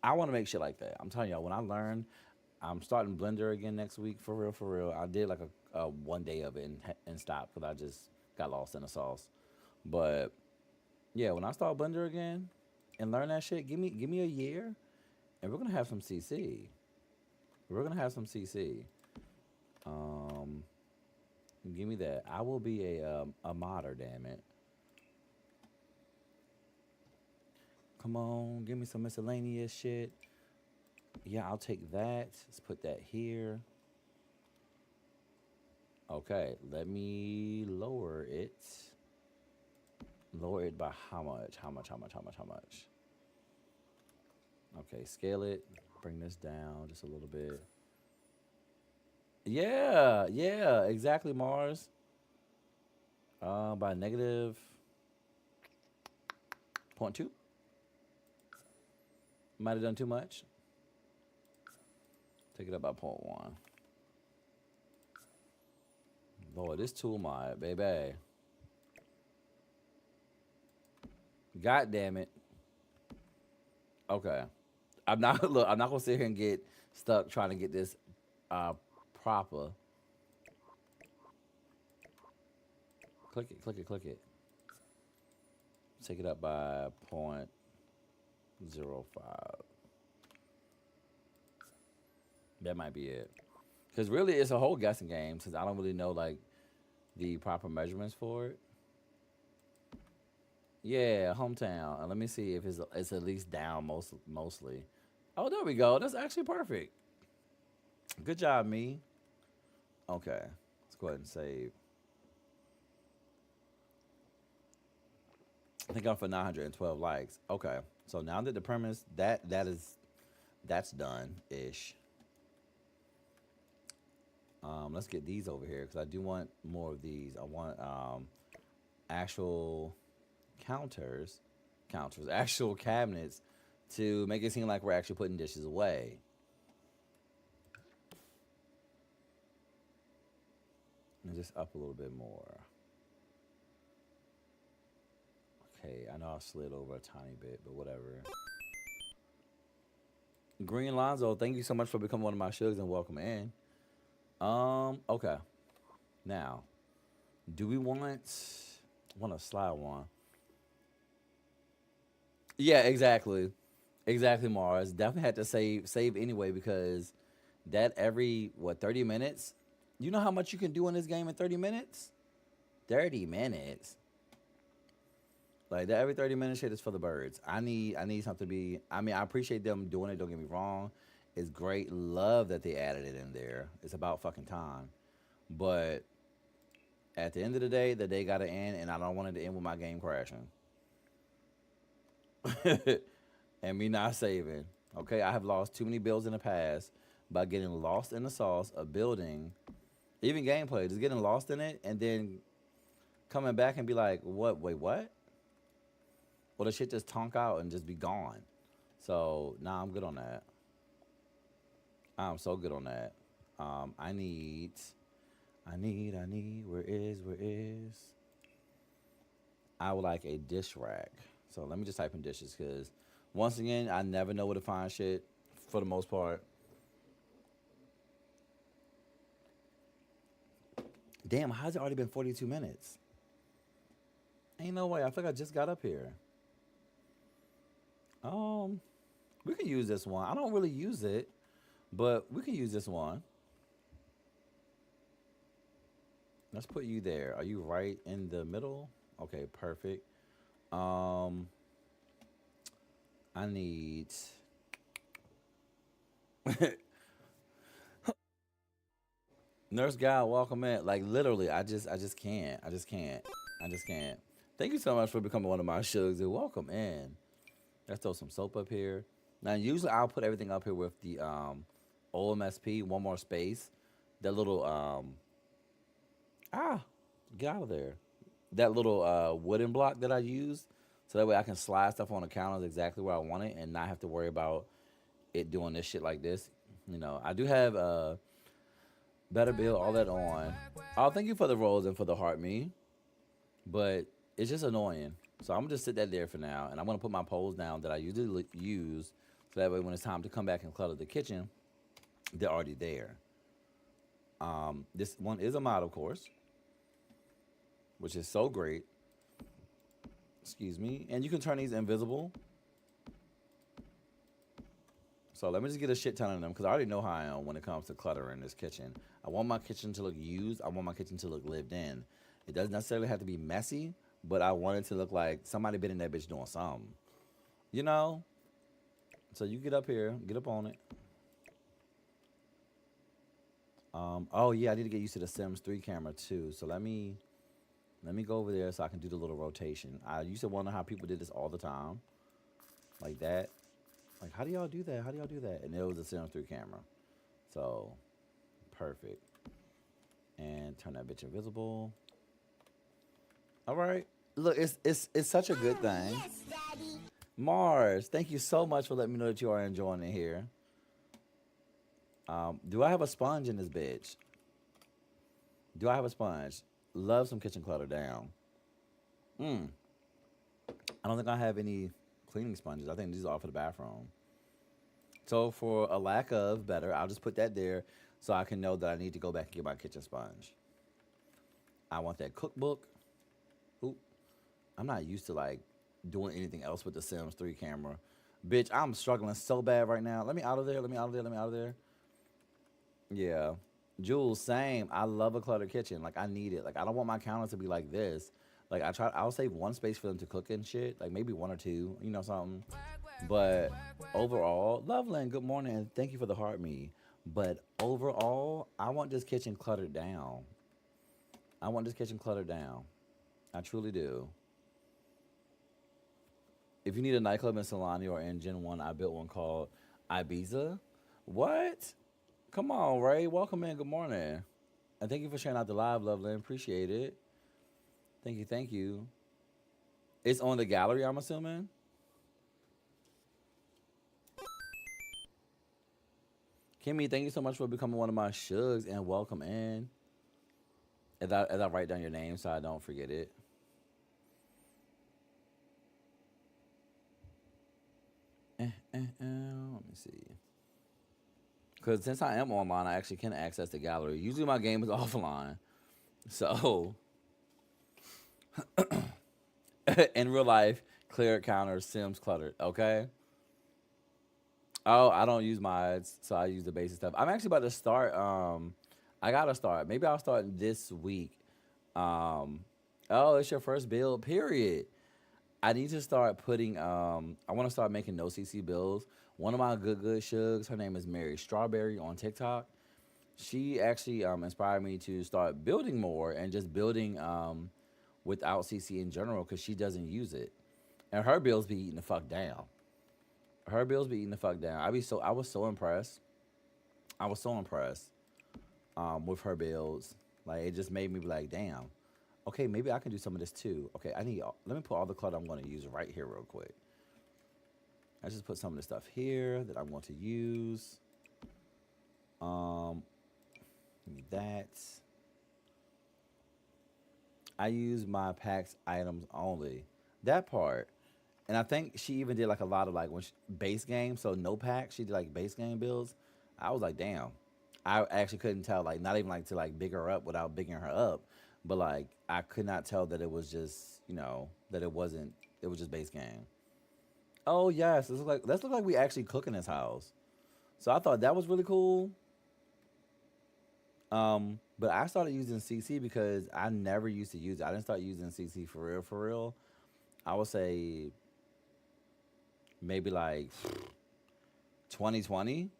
I want to make shit like that. I'm telling y'all, when I learn, I'm starting Blender again next week for real, for real. I did like a 1 day of it and stopped because I just got lost in the sauce. But yeah, when I start Blender again and learn that shit, give me a year, and we're gonna have some CC. We're gonna have some CC. Um, Give me that. I will be a modder, damn it. Come on, give me some miscellaneous shit. Yeah, I'll take that. Let's put that here. Okay, let me lower it. Lower it by how much? How much? How much? How much? How much? Okay, scale it. Bring this down just a little bit. Yeah, yeah, exactly, Mars. By negative point 0.2. Might have done too much. Take it up by point one. Lord, this tool mod, baby. God damn it. Okay. I'm not look. I'm not gonna sit here and get stuck trying to get this uh proper. Click it. Click it. Click it. Take it up by 0.05. That might be it. Because really, it's a whole guessing game. Since I don't really know like the proper measurements for it. Yeah, hometown. Let me see if it's at least down mostly. Oh, there we go. That's actually perfect. Good job, me. Okay, let's go ahead and save. I think I'm for 912 likes. Okay, so now that the premise that's done ish. Let's get these over here because I do want more of these. I want actual counters, actual cabinets to make it seem like we're actually putting dishes away. And just up a little bit more. Okay, I know I slid over a tiny bit, but whatever. Green Lonzo, thank you so much for becoming one of my shugs and welcome in. Okay. Now, do we want a slide one? Yeah, exactly. Exactly, Mars. Definitely had to save anyway because that every what 30 minutes? You know how much you can do in this game in 30 minutes? 30 minutes. Like that every 30 minute shit is for the birds. I need something to be I mean, I appreciate them doing it, don't get me wrong. It's great. Love that they added it in there. It's about fucking time. But at the end of the day gotta end and I don't want it to end with my game crashing. And me not saving. Okay, I have lost too many builds in the past by getting lost in the sauce of building, even gameplay, just getting lost in it and then coming back and be like, what? Wait, what? Well, the shit just tonk out and just be gone. So, nah, I'm good on that. I'm so good on that. Where is? I would like a dish rack. So let me just type in dishes because once again, I never know where to find shit for the most part. Damn, how's it already been 42 minutes? Ain't no way. I feel like I just got up here. Um, we can use this one. I don't really use it, but we can use this one. Let's put you there. Are you right in the middle? Okay, perfect. Um, I need nurse guy. Welcome in. Like literally, I just can't. I just can't. Thank you so much for becoming one of my shugs and welcome in. Let's throw some soap up here. Now, usually I'll put everything up here with the OMSP, one more space. That little ah, get out of there. That little wooden block that I use, so that way I can slide stuff on the counters exactly where I want it and not have to worry about it doing this shit like this. You know, I do have better build all that on. Oh, thank you for the rose and for the heart me, but it's just annoying. So I'm gonna just sit that there for now, and I'm gonna put my poles down that I usually use, so that way when it's time to come back and clutter the kitchen, they're already there. This one is a mod, of course, which is so great. Excuse me, and you can turn these invisible. So let me just get a shit ton of them because I already know how I am when it comes to clutter in this kitchen. I want my kitchen to look used. I want my kitchen to look lived in. It doesn't necessarily have to be messy, but I want it to look like somebody been in that bitch doing something. You know? So you get up here, get up on it. Oh yeah, I need to get used to the Sims 3 camera too. So let me go over there so I can do the little rotation. I used to wonder how people did this all the time, like that. Like, how do y'all do that? How do y'all do that? And it was a Sims 3 camera. So perfect. And turn that bitch invisible. All right. Look, it's such a good thing. Yes, Daddy. Mars, thank you so much for letting me know that you are enjoying it here. Do I have a sponge in this bitch? Do I have a sponge? Love some kitchen clutter down. Mm. I don't think I have any cleaning sponges. I think these are all for the bathroom. So for a lack of better, I'll just put that there so I can know that I need to go back and get my kitchen sponge. I want that cookbook. Oop. I'm not used to like doing anything else with the Sims 3 camera. Bitch, I'm struggling so bad right now. Let me out of there. Let me out of there. Let me out of there. Yeah. Jules, same. I love a cluttered kitchen. Like I need it. Like I don't want my counters to be like this. Like I'll save one space for them to cook and shit. Like maybe one or two, something. But overall, Loveland, good morning and thank you for the heart me. But overall, I want this kitchen cluttered down. I want this kitchen cluttered down. I truly do. If you need a nightclub in Solani or in Gen 1, I built one called Ibiza. What? Come on, Ray. Welcome in. Good morning. And thank you for sharing out the live, Loveland. Appreciate it. Thank you. Thank you. It's on the gallery, I'm assuming. Kimmy, thank you so much for becoming one of my shugs and welcome in. As I write down your name so I don't forget it. Let me see. Because since I am online, I actually can access the gallery. Usually my game is offline. So, in real life, clear counters, Sims cluttered, okay? Oh, I don't use mods, so I use the basic stuff. I'm actually about to start. I gotta start. Maybe I'll start this week. Um, oh, it's your first build, period. I need to start putting. I want to start making no CC builds. One of my good shugs, her name is Mary Strawberry on TikTok. She actually inspired me to start building more and just building without CC in general because she doesn't use it, and her builds be eating the fuck down. Her builds be eating the fuck down. I was so impressed. I was so impressed with her builds. Like it just made me be like, damn. Okay, maybe I can do some of this too. Okay, let me put all the clutter I'm going to use right here real quick. I just put some of the stuff here that I'm going to use. Um, that. I use my packs items only. That part. And I think she even did like a lot of like base game, so no pack. She did like base game builds. I was like, damn. I actually couldn't tell, like not even like to like big her up without bigging her up, but like I could not tell that it was just that it wasn't. It was just base game. Oh yes, this look like we actually cook in this house. So I thought that was really cool. But I started using CC because I never used to use it. I didn't start using CC for real, for real. I would say maybe like 2020,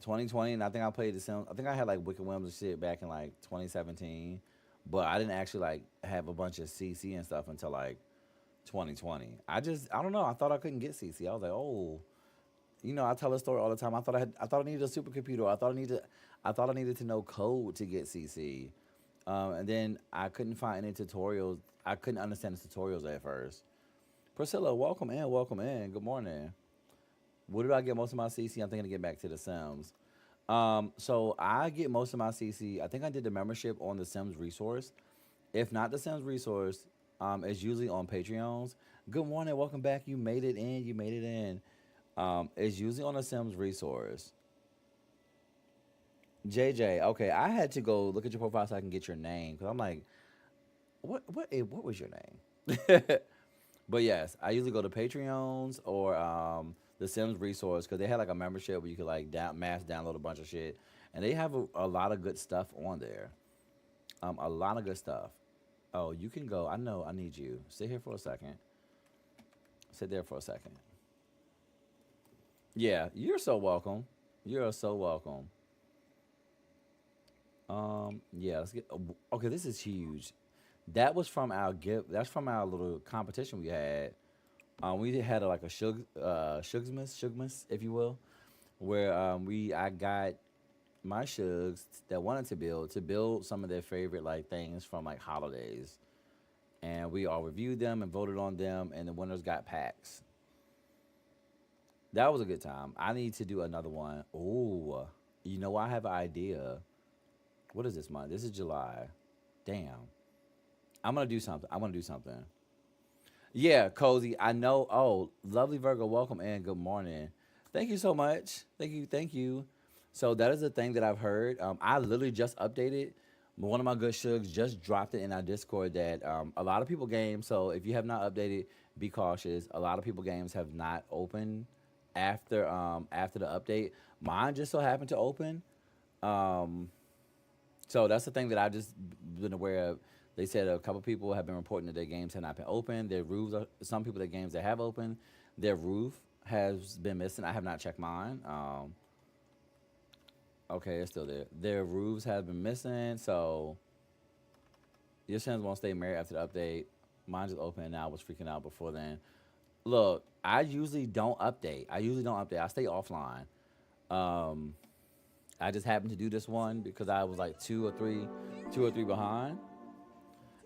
2020, and I think I played the Sims. I think I had like Wicked Whims and shit back in like 2017, but I didn't actually like have a bunch of CC and stuff until like 2020. I don't know. I thought I couldn't get CC. I was like, oh, I tell a story all the time. I thought I needed a supercomputer. I thought I needed to know code to get CC. And then I couldn't find any tutorials. I couldn't understand the tutorials at first. Priscilla, welcome in, welcome in. Good morning. Where do I get most of my CC? I'm thinking to get back to the Sims. So I get most of my CC. I think I did the membership on the Sims resource. If not the Sims resource, it's usually on Patreons. Good morning, welcome back. You made it in. You made it in. It's usually on the Sims resource. JJ, okay, I had to go look at your profile so I can get your name because I'm like, what was your name? But yes, I usually go to Patreons or the Sims resource because they had like a membership where you could like mass download a bunch of shit, and they have a lot of good stuff on there. A lot of good stuff. Oh, you can go. I know. I need you. Sit here for a second. Sit there for a second. Yeah, you're so welcome. You're so welcome. Yeah, let's get. Okay, this is huge. That was from our gift. That's from our little competition we had. We had like a shugsmas, if you will, where I got my shugs that wanted to build some of their favorite like things from like holidays, and we all reviewed them and voted on them, and the winners got packs. That was a good time. I need to do another one. Oh, you know, I have an idea. What is this month? This is July. Damn. I'm gonna do something. I want to do something. Yeah, cozy. I know. Oh, lovely Virgo, welcome and good morning. Thank you so much. Thank you. Thank you. So that is a thing that I've heard. I literally just updated. One of my good shugs just dropped it in our Discord that a lot of people games. So if you have not updated, be cautious. A lot of people games have not opened after the update. Mine just so happened to open. Um, so that's the thing that I just been aware of. They said a couple people have been reporting that their games have not been open. Their roofs are some people their games that have opened. Their roof has been missing. I have not checked mine. Okay, it's still there. Their roofs have been missing. So your sons won't stay married after the update. Mine just opened and I was freaking out before then. Look, I usually don't update. I usually don't update. I stay offline. Um, I just happened to do this one because I was like two or three behind.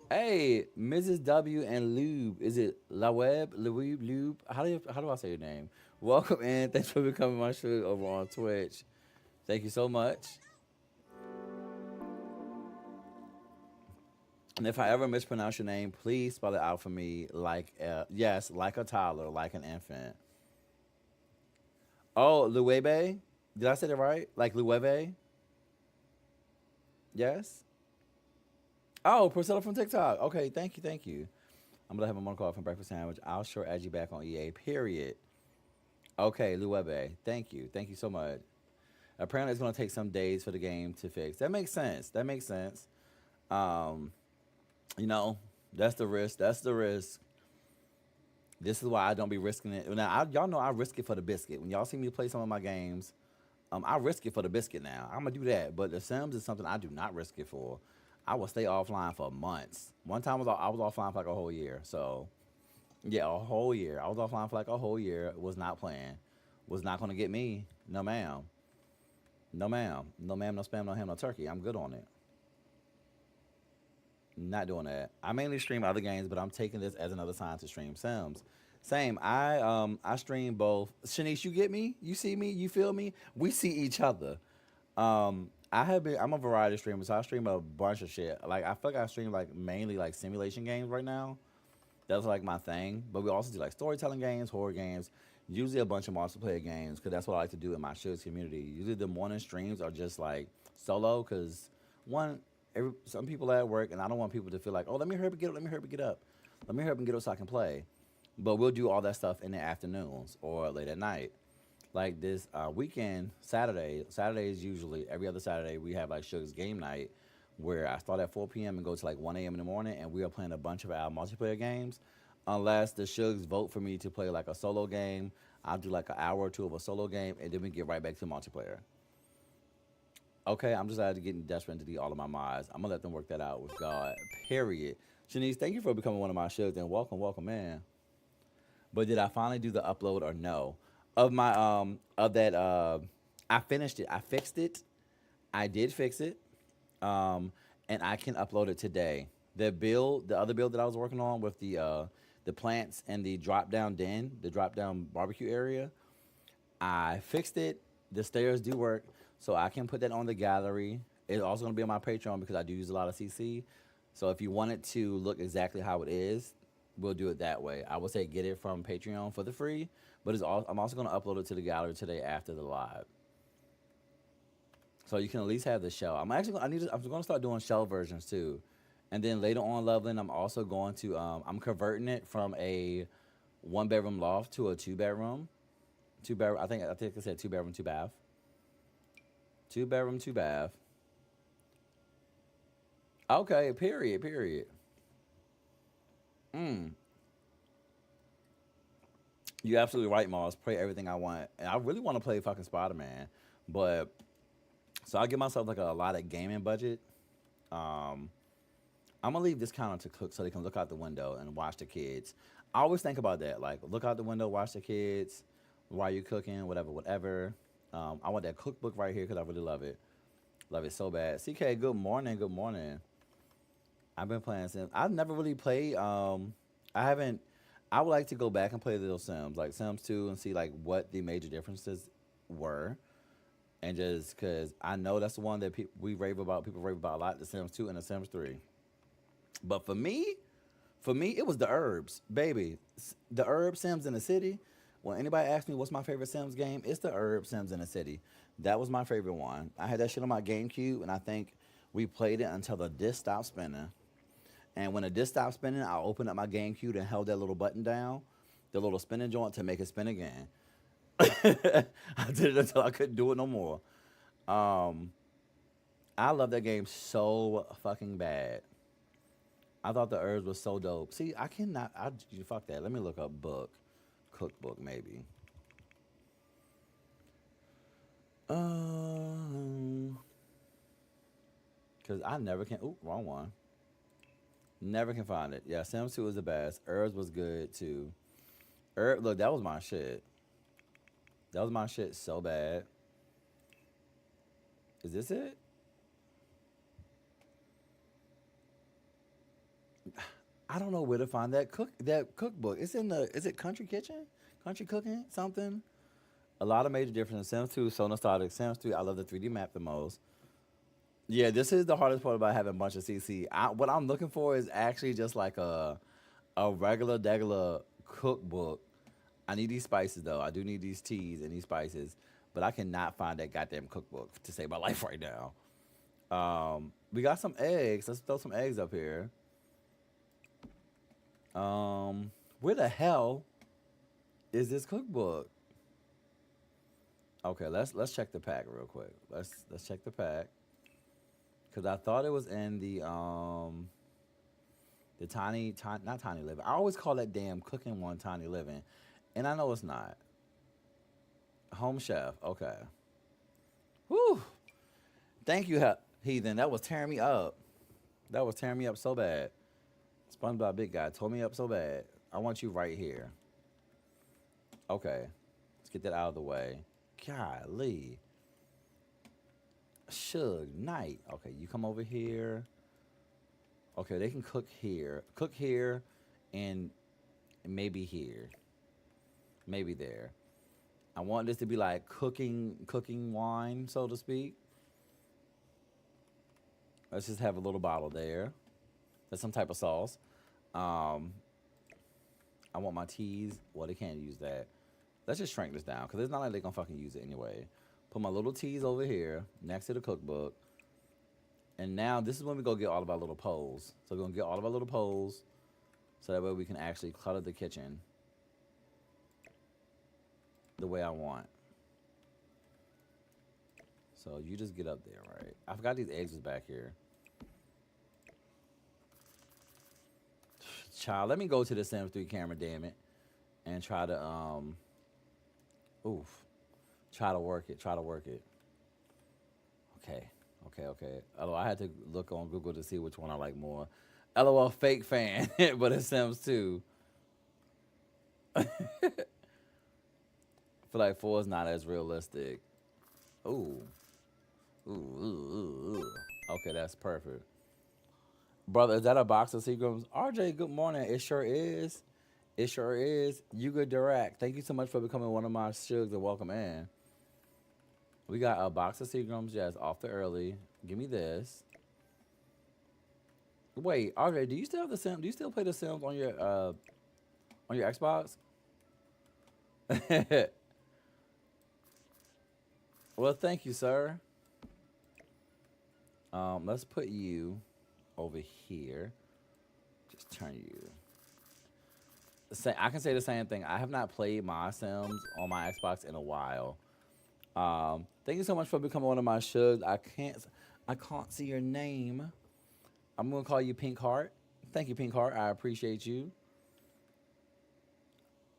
Hey, Mrs. W and Lube. Is it La Web? Lube? Lube? How do I say your name? Welcome in. Thanks for becoming my show over on Twitch. Thank you so much. And if I ever mispronounce your name, please spell it out for me like yes, like a toddler, like an infant. Oh, Luebe? Did I say that right? Like Luebe? Yes? Oh, Priscilla from TikTok. Okay, thank you, thank you. I'm gonna have a more call from breakfast sandwich. I'll sure add you back on EA. Period. Okay, Luebe. Thank you so much. Apparently, it's gonna take some days for the game to fix. That makes sense. That makes sense. Um, you know, that's the risk. That's the risk. This is why I don't be risking it. Now, y'all know I risk it for the biscuit. When y'all see me play some of my games, I risk it for the biscuit now. I'm gonna do that. But the Sims is something I do not risk it for. I will stay offline for months. One time I was offline for like a whole year. So yeah, a whole year. I was offline for like a whole year. Was not playing. Was not gonna get me. No ma'am. No ma'am. No ma'am. No spam. No ham. No turkey. I'm good on it. Not doing that. I mainly stream other games, but I'm taking this as another sign to stream Sims. Same. I stream both. Shanice, you get me? You see me? You feel me? We see each other. I'm a variety streamer, so I stream a bunch of shit. Like I feel like I stream like mainly like simulation games right now. That's like my thing. But we also do like storytelling games, horror games, usually a bunch of multiplayer games because that's what I like to do in my shows community. Usually the morning streams are just like solo because one, some people are at work and I don't want people to feel like, oh, let me hurry up and get up, let me hurry up and get up, let me hurry up and get up so I can play. But we'll do all that stuff in the afternoons or late at night. Like this weekend, Saturdays usually every other Saturday we have like Sugar's game night where I start at 4 p.m. and go to like 1 a.m. in the morning, and we are playing a bunch of our multiplayer games. Unless the Shugs vote for me to play like a solo game, I'll do like an hour or two of a solo game, and then we get right back to multiplayer. Okay, I'm just out to getting desperate to delete all of my mods. I'm gonna let them work that out with God. Period. Shanice, thank you for becoming one of my Shugs, and welcome, welcome, man. But did I finally do the upload or no? Of my of that I finished it. I fixed it. I did fix it. And I can upload it today. The other build that I was working on with the plants and the drop down den, the drop down barbecue area, I fixed it. The stairs do work, so I can put that on the gallery. It's also gonna be on my Patreon because I do use a lot of CC. So if you want it to look exactly how it is, we'll do it that way. I would say get it from Patreon for the free, but I'm also gonna upload it to the gallery today after the live. So you can at least have the shell. I'm going to start doing shell versions too. And then later on leveling, I'm also going to I'm converting it from a one bedroom loft to a two bedroom. Two bedroom I think I said two bedroom, two bath. Two bedroom, two bath. Okay, period, period. Mm. You're absolutely right, Moss. Play everything I want. And I really want to play fucking Spider Man. But so I give myself like a lot of gaming budget. Um, I'm gonna leave this counter to cook so they can look out the window and watch the kids. I always think about that. Like look out the window, watch the kids while you're cooking, whatever, whatever. I want that cookbook right here because I really love it so bad. CK, good morning, good morning. I've been playing since I've never really played. I haven't. I would like to go back and play the Sims, like Sims 2, and see like what the major differences were, and just because I know that's the one that we rave about, people rave about a lot, the Sims 2 and the Sims 3. But for me, it was the herbs, baby. The herb Sims in the city. When anybody asks me what's my favorite Sims game, it's the herb Sims in the city. That was my favorite one. I had that shit on my GameCube, and I think we played it until the disc stopped spinning. And when the disc stopped spinning, I opened up my GameCube and held that little button down, the little spinning joint, to make it spin again. I did it until I couldn't do it no more. Um, I love that game so fucking bad. I thought the herbs was so dope. See, I cannot. Fuck that. Let me look up book, cookbook maybe. Um, cause I never can. Ooh, wrong one. Never can find it. Yeah, Sims 2 was the best. Herbs was good too. Look, that was my shit. That was my shit so bad. Is this it? I don't know where to find that cookbook. It's in the is it Country Kitchen? Country Cooking? Something? A lot of major differences. Sims 2, so nostalgic. Sims 3, I love the 3D map the most. Yeah, this is the hardest part about having a bunch of CC. What I'm looking for is actually just like a regular degular cookbook. I need these spices though. I do need these teas and these spices, but I cannot find that goddamn cookbook to save my life right now. We got some eggs. Let's throw some eggs up here. Where the hell is this cookbook? Okay, let's check the pack real quick. Let's check the pack because I thought it was in the tiny not tiny living. I always call that damn cooking one tiny living, and I know it's not. Home chef. Okay. Whew. Thank you, heathen. That was tearing me up. That was tearing me up so bad. SpongeBob Big Guy tore me up so bad. I want you right here. Okay. Let's get that out of the way. Golly. Shug, night. Okay, you come over here. Okay, they can cook here. Cook here and maybe here. Maybe there. I want this to be like cooking wine, so to speak. Let's just have a little bottle there. That's some type of sauce. Um, I want my teas. Well, they can't use that. Let's just shrink this down because it's not like they're gonna fucking use it anyway. Put my little teas over here next to the cookbook. And now this is when we go get all of our little poles. So we're gonna get all of our little poles so that way we can actually clutter the kitchen the way I want. So you just get up there, right? I forgot these eggs was back here. Child, let me go to the Sims 3 camera, damn it. And try to oof. Try to work it. Try to work it. Okay. Okay. Although I had to look on Google to see which one I like more. LOL fake fan, but it Sims 2. I feel like 4 is not as realistic. Ooh. Ooh. Okay, that's perfect. Brother, is that a box of Seagrams? RJ, good morning. It sure is. It sure is. Yuga Dirac, thank you so much for becoming one of my shugs and welcome in. We got a box of Seagrams, yes, off the early. Give me this. Wait, RJ, do you still have the Sims? Do you still play the Sims on your Xbox? Well, thank you, sir. Let's put you over here. Just turn you. I can say the same thing. I have not played my Sims on my Xbox in a while. Thank you so much for becoming one of my shugs. I can't see your name. I'm gonna call you Pink Heart. Thank you, Pink Heart. I appreciate you.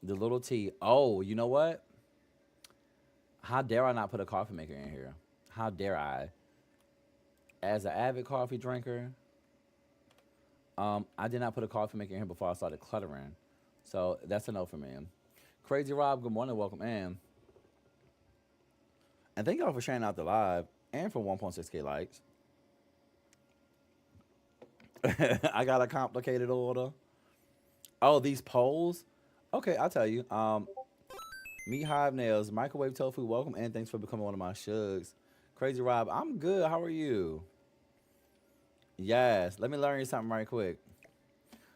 The little T. Oh, you know what? How dare I not put a coffee maker in here? How dare I? As an avid coffee drinker, I did not put a coffee maker in here before I started cluttering. So that's a no for me. Crazy Rob, good morning, welcome in. And thank y'all for sharing out the live and for 1.6K likes. I got a complicated order. Oh, these polls? Okay, I'll tell you. Meat Hive Nails, Microwave Tofu, welcome and thanks for becoming one of my shugs. Crazy Rob, I'm good. How are you? Yes, let me learn you something right quick.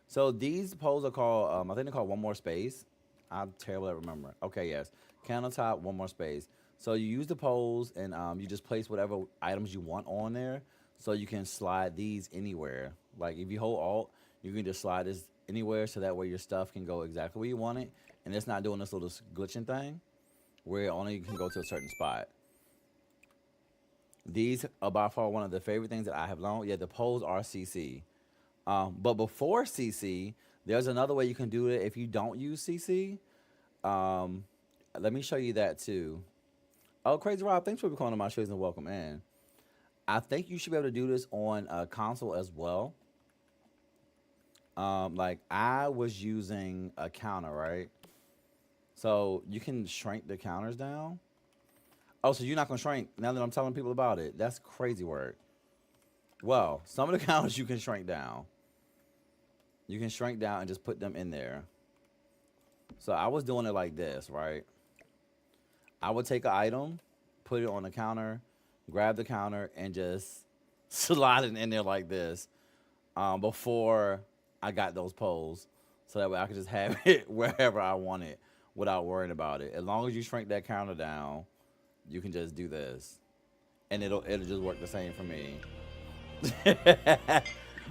So these poles are called, I think they're called One More Space. I'm terrible at remembering. Okay, yes. Countertop, One More Space. So you use the poles and you just place whatever items you want on there. So you can slide these anywhere. Like if you hold Alt, you can just slide this anywhere so that way your stuff can go exactly where you want it. And it's not doing this little glitching thing where it only can go to a certain spot. These are by far one of the favorite things that I have learned. Yeah, the poles are CC. But before CC, there's another way you can do it if you don't use CC. Um, Let me show you that too. Oh, Crazy Rob, thanks for becoming on my shows and welcome in. I think you should be able to do this on a console as well. Like I was using a counter, right? So you can shrink the counters down. Oh, so you're not gonna shrink now that I'm telling people about it? That's crazy work. Well, some of the counters you can shrink down. You can shrink down and just put them in there. So I was doing it like this, right? I would take an item, put it on the counter, grab the counter, and just slide it in there like this before I got those poles. So that way I could just have it wherever I want it without worrying about it. As long as you shrink that counter down, you can just do this. And it'll just work the same for me.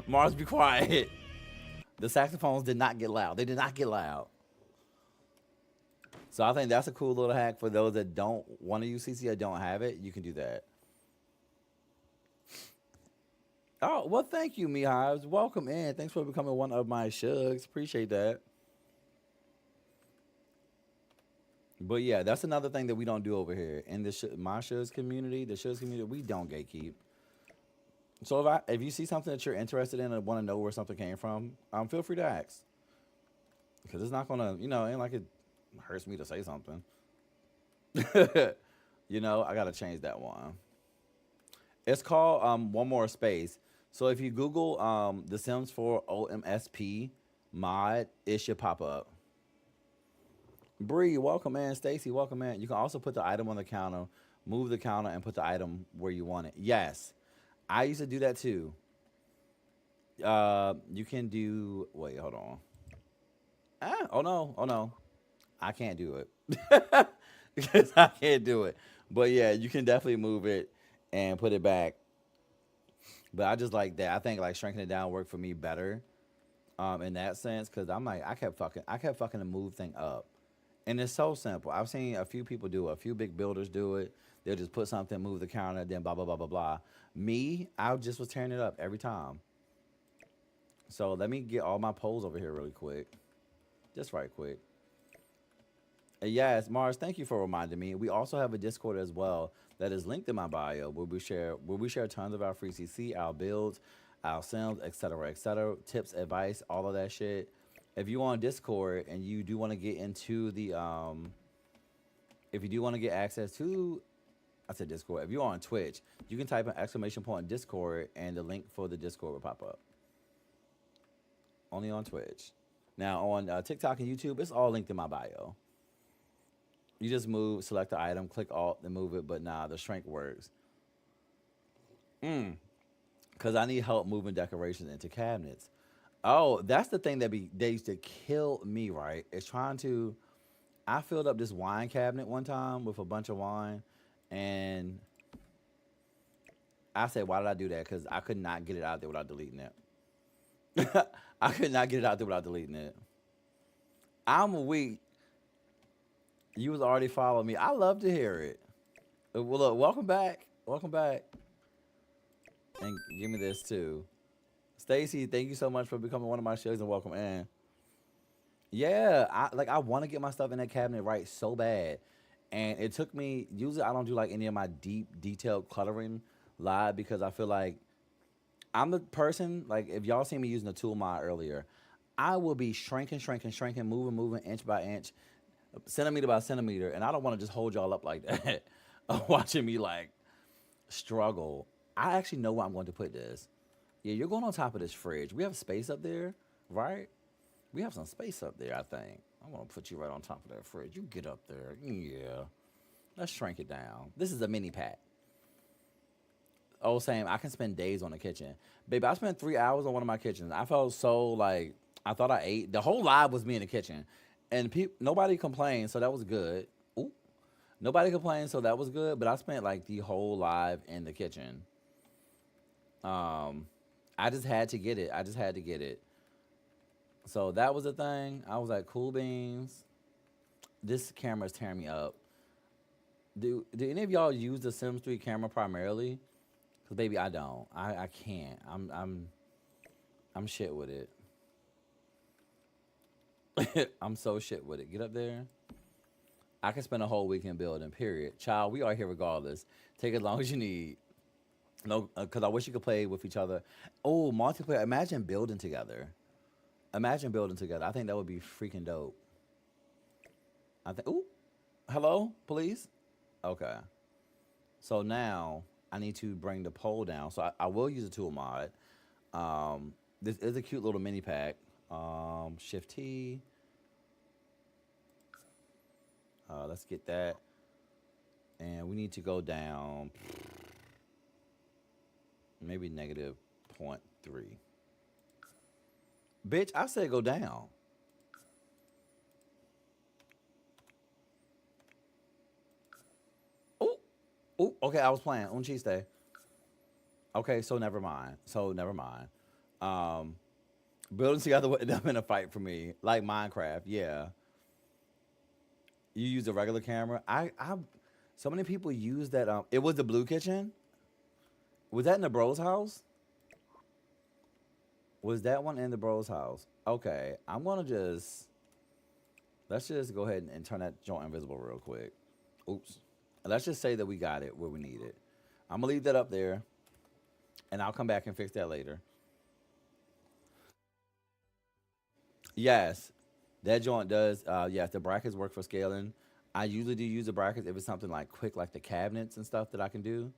Mars, be quiet. The saxophones did not get loud. They did not get loud. So I think that's a cool little hack for those that don't want to use CC or don't have it. You can do that. Oh, well, thank you, Mihives. Welcome in. Thanks for becoming one of my shugs. Appreciate that. But yeah, that's another thing that we don't do over here in the my shugs community. The shugs community, we don't gatekeep. So if you see something that you're interested in and want to know where something came from, feel free to ask because it's not gonna, ain't like it hurts me to say something. I gotta change that one. It's called One More Space. So if you Google The Sims 4 OMSP mod, it should pop up. Bree, welcome in. Stacy, welcome in. You can also put the item on the counter, move the counter, and put the item where you want it. Yes, I used to do that too. You can do. Wait, hold on. Oh no, oh no, I can't do it because I can't do it. But yeah, you can definitely move it and put it back. But I just like that. I think like shrinking it down worked for me better, in that sense because I'm like I kept fucking the move thing up, and it's so simple. I've seen a few people do it. A few big builders do it. They'll just put something, move the counter, then blah blah blah blah blah. Me, I just was tearing it up every time. So let me get all my polls over here really quick, just right quick. Yes, Mars, thank you for reminding me. We also have a Discord as well that is linked in my bio where we share tons of our free CC, our builds, our sims, etc., tips, advice, all of that shit. If you on Discord and you do want to get into the if you do want to get access to I said Discord. If you're on Twitch, you can type an exclamation point Discord and the link for the Discord will pop up. Only on Twitch. Now on TikTok and YouTube, it's all linked in my bio. You just move, select the item, click Alt, and move it. But nah, the shrink works. Cause I need help moving decorations into cabinets. Oh, that's the thing that they used to kill me. Right? It's trying to. I filled up this wine cabinet one time with a bunch of wine, and I said, "Why did I do that?" Because I could not get it out there without deleting it. I could not get it out there without deleting it. I'm weak. You was already following me. I love to hear it. Well, look, welcome back. Welcome back. And give me this too. Stacy, thank you so much for becoming one of my shows and welcome in. Yeah, I want to get my stuff in that cabinet right so bad. And it took me usually I don't do like any of my deep detailed cluttering live because I feel like I'm the person like if y'all see me using the tool mod earlier, I will be shrinking, shrinking, shrinking, moving, moving inch by inch, centimeter by centimeter, and I don't want to just hold y'all up like that. Watching me like struggle. I actually know where I'm going to put this. Yeah, you're going on top of this fridge. We have space up there, right? We have some space up there, I think. I'm gonna put you right on top of that fridge. You get up there. Yeah. Let's shrink it down. This is a mini pack. Oh, same. I can spend days on the kitchen. Baby, I spent 3 hours on one of my kitchens. I felt so like I thought I ate. The whole live was me in the kitchen. And nobody complained, so that was good. Ooh. Nobody complained, so that was good. But I spent like the whole live in the kitchen. Um, I just had to get it. I just had to get it. So that was the thing. I was like, cool beans. This camera is tearing me up. Do any of y'all use the Sims 3 camera primarily? Cause baby, I don't. I can't. I'm shit with it. I'm so shit with it. Get up there. I can spend a whole weekend building. Period. Child, we are here regardless. Take as long as you need. No, because I wish you could play with each other. Oh, multiplayer. Imagine building together. Imagine building together. I think that would be freaking dope. I think. Ooh, hello, police. Okay. So now I need to bring the pole down. So I will use a tool mod. This is a cute little mini pack. Shift T. Let's get that. And we need to go down maybe negative point 0.3. Bitch, I said go down. Oh, oh, okay, I was playing. Un chiste. Okay, so never mind. So never mind. Um, Building together with them in a fight for me, like Minecraft. Yeah, you use a regular camera. So many people use that. It was the blue kitchen. Was that in the bro's house? Was that one in the bro's house? Okay, I'm gonna just let's just go ahead and turn that joint invisible real quick. Oops. Let's just say that we got it where we need it. I'm gonna leave that up there, and I'll come back and fix that later. Yes, that joint does. Yes, the brackets work for scaling. I usually do use the brackets if it's something like quick, like the cabinets and stuff that I can do.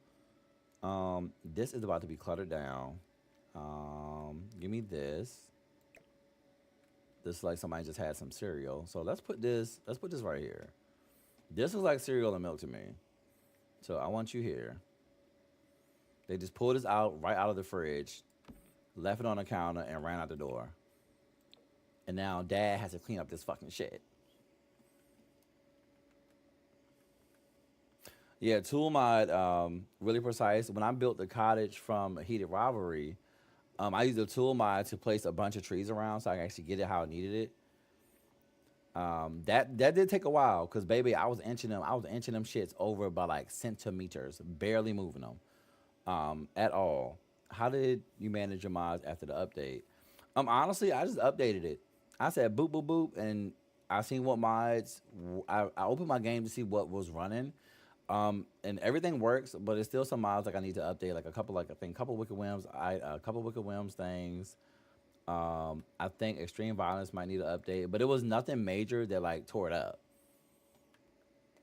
This is about to be cluttered down. Give me this. This is like somebody just had some cereal. So let's put this. Let's put this right here. This is like cereal and milk to me. So I want you here. They just pulled this out right out of the fridge, left it on the counter, and ran out the door. And now Dad has to clean up this fucking shit. Yeah, tool mod, really precise. When I built the cottage from Heated Rivalry, I used a tool mod to place a bunch of trees around so I can actually get it how I needed it. That did take a while because baby, I was inching them shits over by like centimeters, barely moving them, at all. How did you manage your mods after the update? Honestly, I just updated it. I said boop boop boop, and I seen what mods. I opened my game to see what was running, and everything works, but there's still some mods like I need to update, like a couple, like I think, couple Wicked Whims, a couple Wicked Whims things. I think Extreme Violence might need an update, but it was nothing major that like tore it up.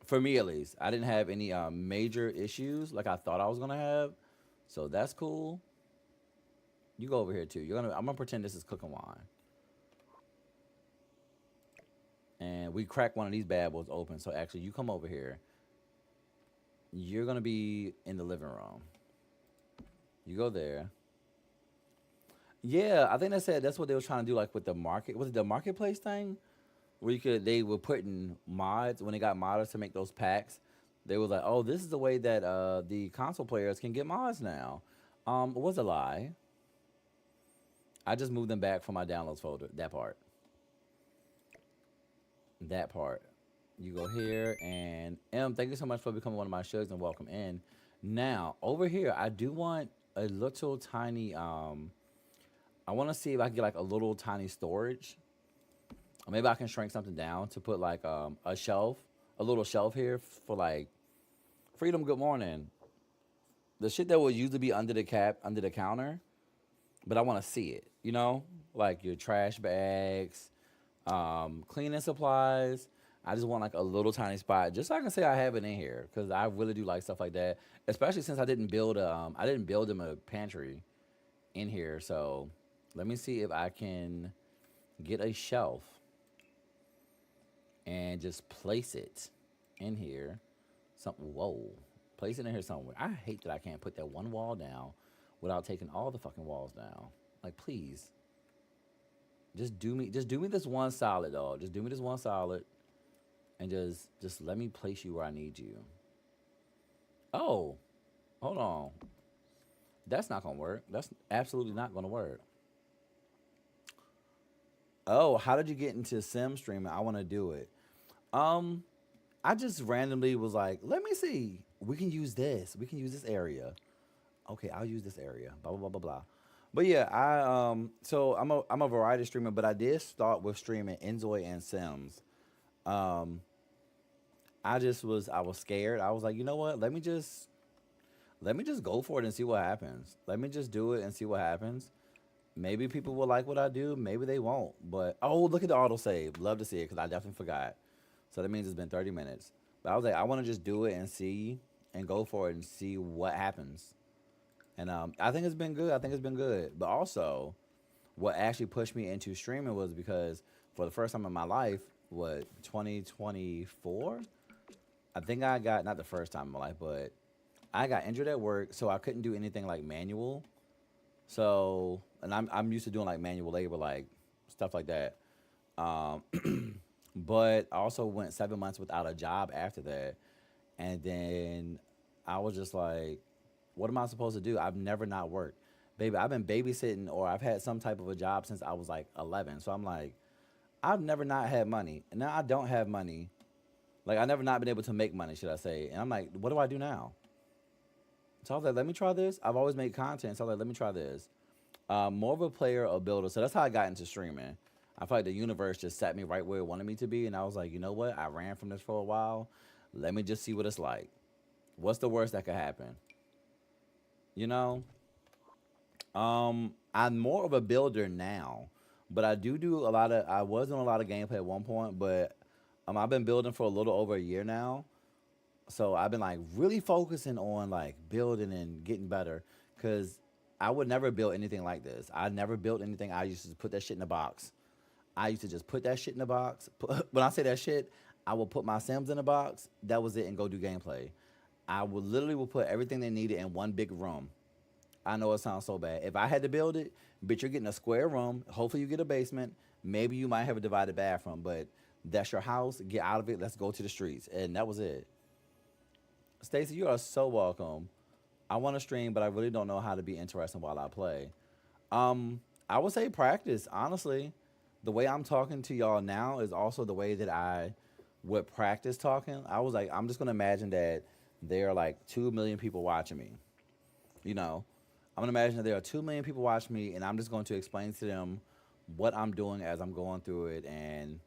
For me at least, I didn't have any major issues like I thought I was gonna have, so that's cool. You go over here too. I'm gonna pretend this is cooking wine, and we crack one of these bad boys open. So actually, you come over here. You're gonna be in the living room. You go there. Yeah, I think that's what they were trying to do, like with the market. Was it the marketplace thing where they were putting mods when they got modders to make those packs? They were like, oh, this is the way that the console players can get mods now. It was a lie. I just moved them back from my downloads folder. That part. That part. You go here and thank you so much for becoming one of my shugs and welcome in. Now over here, I do want a little tiny. I want to see if I can get like a little tiny storage. Or maybe I can shrink something down to put like a shelf, a little shelf here for like freedom. Good morning. The shit that would usually be under the counter, but I want to see it. Like your trash bags, cleaning supplies. I just want like a little tiny spot, just so I can say I have it in here, because I really do like stuff like that. Especially since I didn't build them a pantry in here. So let me see if I can get a shelf. and just place it in here. Whoa. Place it in here somewhere. I hate that I can't put that one wall down without taking all the fucking walls down. Like, please, just do me this one solid, dog. Just do me this one solid, and just let me place you where I need you. Oh, hold on. That's not gonna work. That's absolutely not gonna work. Oh, how did you get into sim streaming? I want to do it. Um, I just randomly was like, let me see. We can use this. We can use this area. Okay, I'll use this area. Blah blah blah blah blah. But yeah, so I'm a variety streamer, but I did start with streaming Enjoy and Sims. Um, I was scared. I was like, you know what? Let me just go for it and see what happens. Let me just do it and see what happens. Maybe people will like what I do. Maybe they won't. But oh, look at the autosave. Love to see it because I definitely forgot. So that means it's been 30 minutes. But I was like, I want to just do it and see and go for it and see what happens. And I think it's been good. I think it's been good. But also, what actually pushed me into streaming was because for the first time in my life, what 2024, I think I got not the first time in my life, but I got injured at work, so I couldn't do anything like manual. So, and I'm used to doing like manual labor, like stuff like that. Um, but I also went 7 months without a job after that, and then I was just like, what am I supposed to do? I've never not worked, baby. I've been babysitting or I've had some type of a job since I was like 11. So I'm like, I've never not had money, and now I don't have money. Like I never not been able to make money, should I say? And I'm like, what do I do now? So I was like, let me try this. I've always made content, so I was like, let me try this. More of a player, a builder. So that's how I got into streaming. I feel like the universe just set me right where it wanted me to be, and I was like, you know what? I ran from this for a while. Let me just see what it's like. What's the worst that could happen? You know, I'm more of a builder now, but I do a lot of. I was doing a lot of gameplay at one point, but I've been building for a little over a year now. So I've been like really focusing on like building and getting better, because I would never build anything like this. I never built anything. I used to put that shit in a box. I used to just put that shit in a box. When I say that shit, I will put my Sims in a box. That was it, and go do gameplay. I would literally will put everything they needed in one big room. I know it sounds so bad. If I had to build it, bitch, you're getting a square room. Hopefully you get a basement. Maybe you might have a divided bathroom, but that's your house. Get out of it. Let's go to the streets. And that was it. Stacy, you are so welcome. I want to stream, but I really don't know how to be interesting while I play. I would say practice. Honestly, the way I'm talking to y'all now is also the way that I would practice talking. I was like, I'm just gonna imagine that there are like 2 million people watching me. You know, I'm gonna imagine that there are 2 million people watching me, and I'm just going to explain to them what I'm doing as I'm going through it, and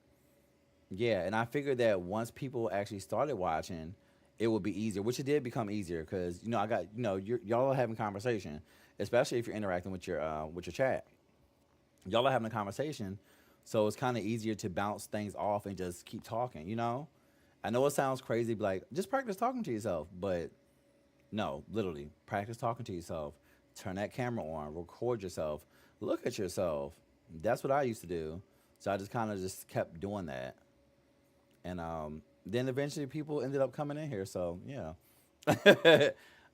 yeah, and I figured that once people actually started watching, it would be easier, which it did become easier because I got y'all are having conversation, especially if you're interacting with your chat. Y'all are having a conversation, so it's kind of easier to bounce things off and just keep talking. I know it sounds crazy, but like just practice talking to yourself, but no, literally practice talking to yourself. Turn that camera on, record yourself, look at yourself. That's what I used to do. So I just kind of just kept doing that. And then eventually people ended up coming in here. So yeah,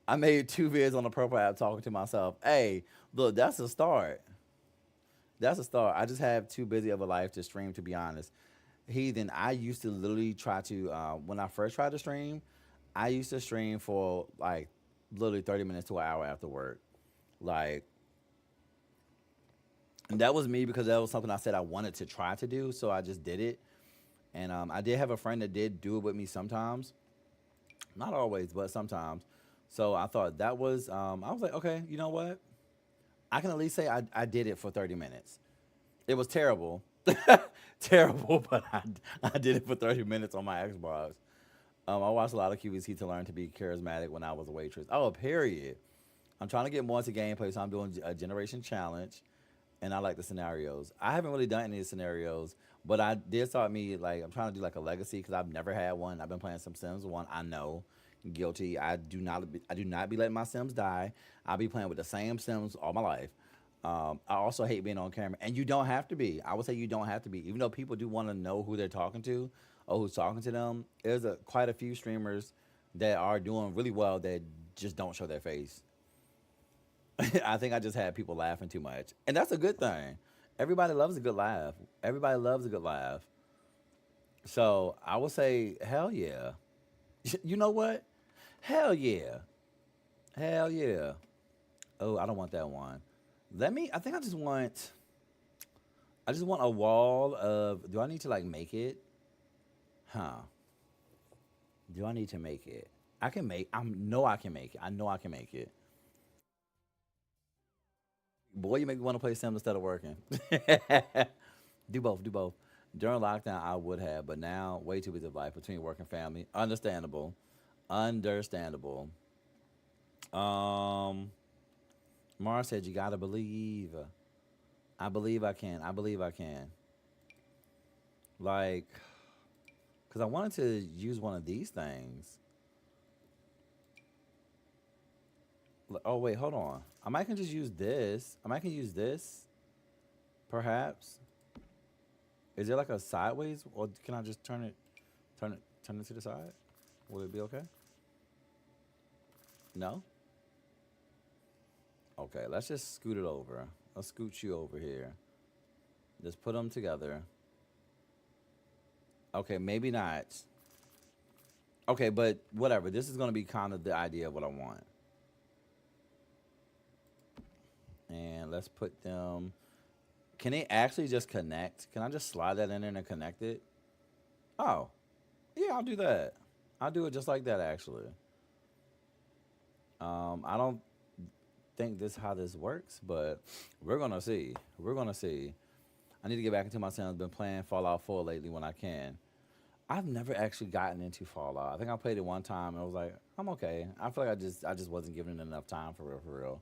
I made 2 vids on the purple app talking to myself. Hey, look, that's a start. That's a start. I just have too busy of a life to stream, to be honest. Heathen, I used to literally try to, when I first tried to stream, I used to stream for like literally 30 minutes to an hour after work. Like, and that was me because that was something I said I wanted to try to do. So I just did it. And I did have a friend that did do it with me sometimes. Not always, but sometimes. So I thought that was, I was like, okay, you know what? I can at least say I did it for 30 minutes. It was terrible. Terrible, but I did it for 30 minutes on my Xbox. I watched a lot of QVC to learn to be charismatic when I was a waitress. Oh, period. I'm trying to get more into gameplay, so I'm doing a generation challenge, and I like the scenarios. I haven't really done any scenarios, but I did start me like I'm trying to do like a legacy because I've never had one. I've been playing some Sims one. I know, guilty. I do not be letting my Sims die. I'll be playing with the same Sims all my life. I also hate being on camera, and you don't have to be. I would say you don't have to be, even though people do want to know who they're talking to. or who's talking to them. There's quite a few streamers that are doing really well that just don't show their face. I think I just had people laughing too much, and that's a good thing. Everybody loves a good laugh. Everybody loves a good laugh. So I would say, hell yeah. You know what? Hell yeah. Hell yeah. Oh, I don't want that one. Let me. I think I just want. I just want a wall of. Do I need to like make it? Huh? Do I need to make it? I can make. I know I can make it. I know I can make it. Boy, you make me want to play Sims instead of working. Do both. Do both. During lockdown, I would have, but now way too busy of life between work and family. Understandable. Understandable. Um, Mara said you gotta believe. I believe I can. I believe I can. Like, cause I wanted to use one of these things. Oh wait, hold on. I might can just use this. I might can use this, perhaps. Is there like a sideways, or can I just turn it to the side? Will it be okay? No. Okay, let's just scoot it over. Let's scoot you over here. Just put them together. Okay, maybe not. Okay, but whatever. This is gonna be kind of the idea of what I want. And let's put them. Can they actually just connect? Can I just slide that in there and connect it? Oh, yeah, I'll do that. I'll do it just like that, actually. I don't think this how this works, but we're gonna see. We're gonna see. I need to get back into my Sims. Been playing Fallout 4 lately when I can. I've never actually gotten into Fallout. I think I played it one time and I was like, I'm okay. I feel like I just wasn't giving it enough time for real, for real.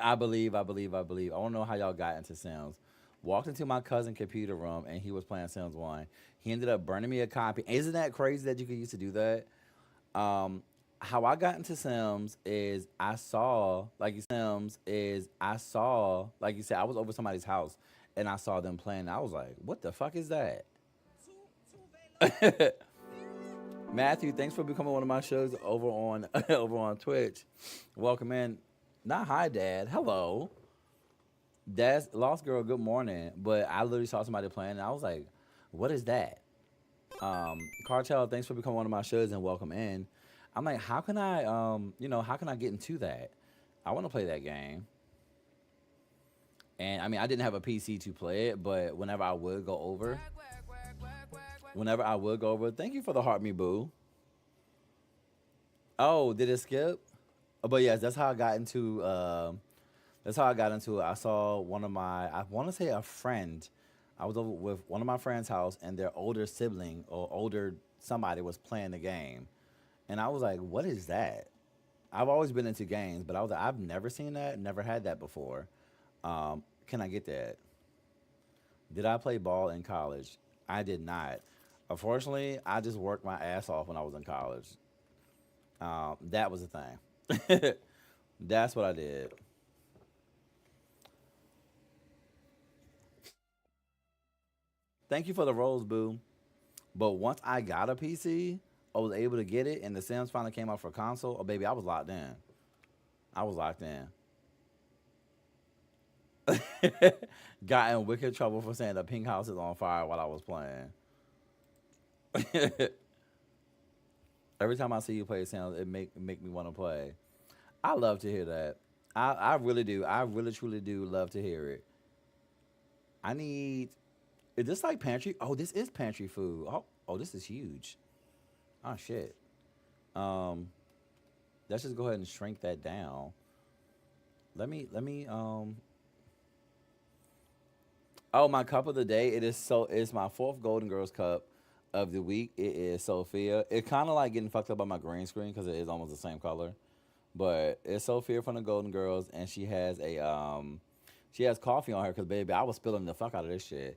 I believe, I believe, I believe. I don't know how y'all got into Sims. Walked into my cousin's computer room and he was playing Sims 1. He ended up burning me a copy. Isn't that crazy that you could used to do that? Um, how I got into Sims is I saw, like you said, I was over somebody's house and I saw them playing. I was like, what the fuck is that? Matthew, thanks for becoming one of my shows over on over on Twitch. Welcome in. Not hi, Dad. Hello. Dad's Lost Girl, good morning. But I literally saw somebody playing and I was like, what is that? Cartel, thanks for becoming one of my shows and welcome in. I'm like, how can I how can I get into that? I want to play that game. And I mean I didn't have a PC to play it, but whenever I would go over, thank you for the heart me boo. Oh, did it skip? But yes, that's how I got into that's how I got into it. I saw one of my, I want to say a friend. I was over with one of my friends' house, and their older sibling or older somebody was playing the game, and I was like, "What is that?" I've always been into games, but I was like, "I've never seen that, never had that before." Can I get that? Did I play ball in college? I did not. Unfortunately, I just worked my ass off when I was in college. That was the thing. That's what I did. Thank you for the rose, boo. But once I got a PC, I was able to get it, and the Sims finally came out for console. Oh, baby, I was locked in. I was locked in. Got in wicked trouble for saying the pink house is on fire while I was playing. Every time I see you play Sims, it make me want to play. I love to hear that. I really do. I really truly do love to hear it. I need. Is this like pantry? Oh, this is pantry food. Oh, this is huge. Oh shit. Um, let's just go ahead and shrink that down. Let me. Oh, my cup of the day. It's my fourth Golden Girls cup of the week. It is Sophia. It kind of like getting fucked up on my green screen because it is almost the same color. But it's Sophia from the Golden Girls, and she has coffee on her because baby, I was spilling the fuck out of this shit.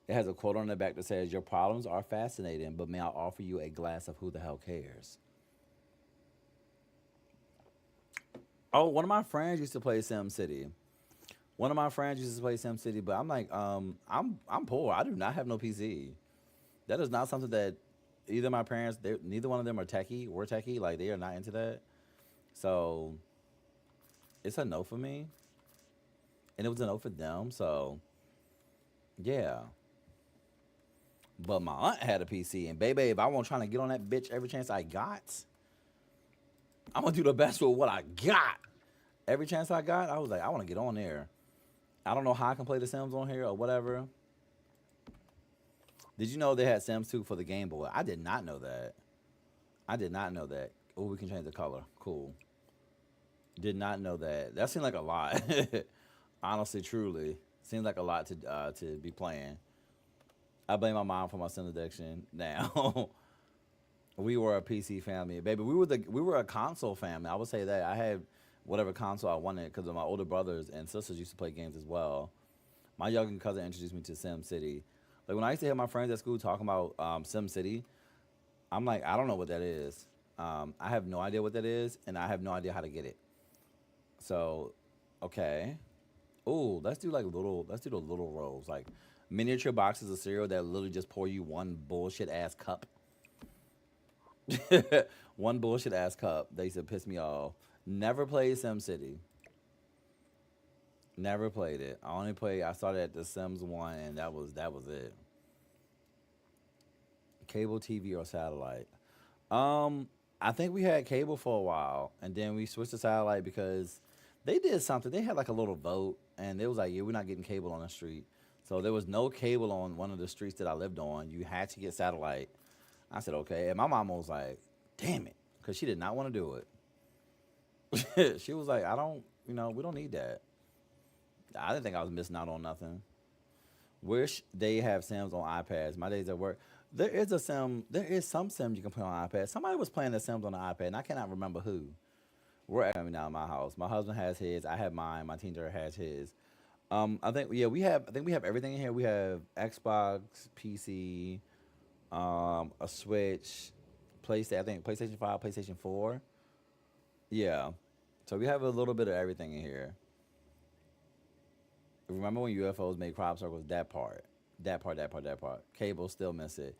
It has a quote on the back that says, "Your problems are fascinating, but may I offer you a glass of who the hell cares?" Oh, one of my friends used to play Sim City. One of my friends used to play Sim City, but I'm like, I'm poor. I do not have no PC. That is not something that either my parents, neither one of them are techie. We're techie. Like they are not into that. So it's a no for me, and it was a no for them. So yeah. But my aunt had a PC, and baby, if I want trying to get on that bitch every chance I got, I'm gonna do the best with what I got. Every chance I got, I was like, I want to get on there. I don't know how I can play the Sims on here or whatever. Did you know they had Sims 2 for the Game Boy? I did not know that. I did not know that. Oh, we can change the color. Cool. Did not know that. That seemed like a lot. Honestly, truly, seems like a lot to be playing. I blame my mom for my Sims addiction. Now, we were a PC family, baby. We were a console family. I would say that I had whatever console I wanted because of my older brothers and sisters used to play games as well. My younger cousin introduced me to Sim City. Like when I used to hear my friends at school talking about Sim City, I'm like, I don't know what that is. I have no idea what that is, and I have no idea how to get it. So, okay. Oh, let's do like little. Let's do the little rolls, like miniature boxes of cereal that literally just pour you one bullshit ass cup. One bullshit ass cup. They used to piss me off. Never played Sim City. Never played it. I only played. I started at the Sims one, and that was it. Cable TV or satellite. I think we had cable for a while, and then we switched to satellite because they did something. They had like a little vote, and it was like, yeah, we're not getting cable on the street. So there was no cable on one of the streets that I lived on. You had to get satellite. I said okay, and my mom was like, damn it, because she did not want to do it. She was like, I don't, we don't need that. I didn't think I was missing out on nothing. Wish they have Sims on iPads. My days at work. There is some Sims you can play on iPad. Somebody was playing the Sims on the iPad, and I cannot remember who. We're at now in my house. My husband has his. I have mine. My teenager has his. I think yeah, we have. I think we have everything in here. We have Xbox, PC, a Switch, PlayStation. I think PlayStation 5, PlayStation 4. Yeah. So we have a little bit of everything in here. Remember when UFOs made crop circles? That part. That part, that part, that part. Cable still miss it.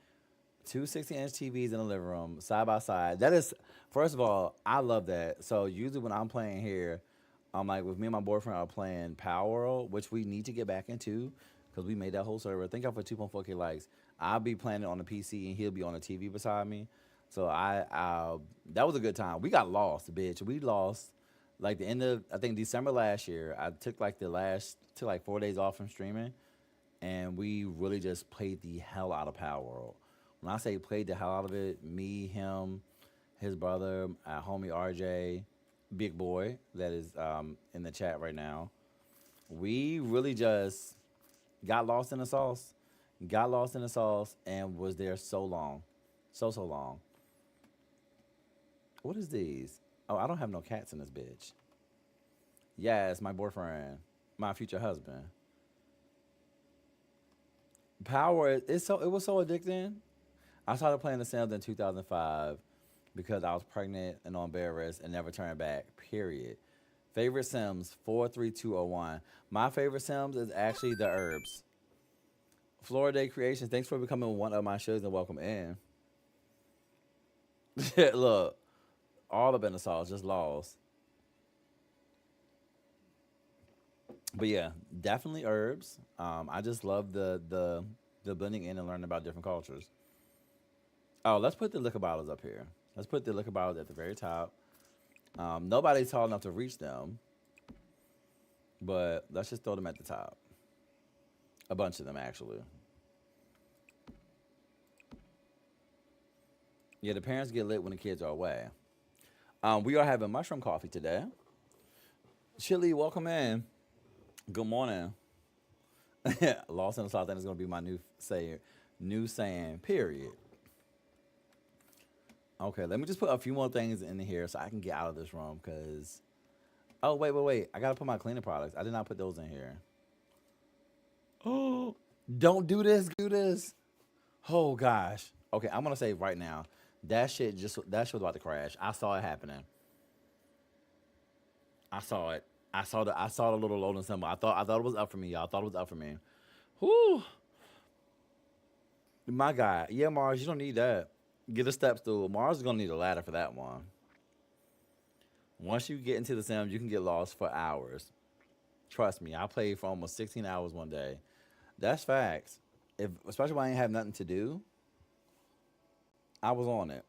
Two 60-inch TVs in the living room, side by side. That is, first of all, I love that. So usually when I'm playing here, I'm like, with me and my boyfriend are playing Power World, which we need to get back into because we made that whole server. Thank y'all for 2.4K likes. I'll be playing it on the PC and he'll be on the TV beside me. So that was a good time. We got lost, bitch. We lost like the end of I think December last year. I took like took like 4 days off from streaming, and we really just played the hell out of Power World. When I say played the hell out of it, me, him, his brother, homie RJ, big boy that is in the chat right now. We really just got lost in the sauce, got lost in the sauce, and was there so long, so long. What is these? Oh, I don't have no cats in this bitch. Yes, my boyfriend, my future husband. Power. It was so addicting. I started playing The Sims in 2005 because I was pregnant and on bed rest and never turned back. Period. Favorite Sims 43201. My favorite Sims is actually the herbs. Florida Day Creations. Thanks for becoming one of my shows and welcome in. Look, all up in the sauce, just lost. But yeah, definitely herbs. I just love the blending in and learning about different cultures. Oh, let's put the liquor bottles up here. Let's put the liquor bottles at the very top. Nobody's tall enough to reach them, but let's just throw them at the top. A bunch of them, actually. Yeah, the parents get lit when the kids are away. We are having mushroom coffee today. Chili, welcome in. Good morning. Lost in the South End is going to be my new saying, period. Okay, let me just put a few more things in here so I can get out of this room because. Oh, wait. I got to put my cleaning products. I did not put those in here. Oh, don't do this. Do this. Oh, gosh. Okay, I'm going to say right now. That shit was about to crash. I saw it happening. I saw it. I saw the little loading symbol. I thought it was up for me, y'all. I thought it was up for me. Whoo. My guy. Yeah, Mars, you don't need that. Get a step stool. Mars is gonna need a ladder for that one. Once you get into the Sims, you can get lost for hours. Trust me, I played for almost 16 hours one day. That's facts. If especially when I ain't have nothing to do, I was on it.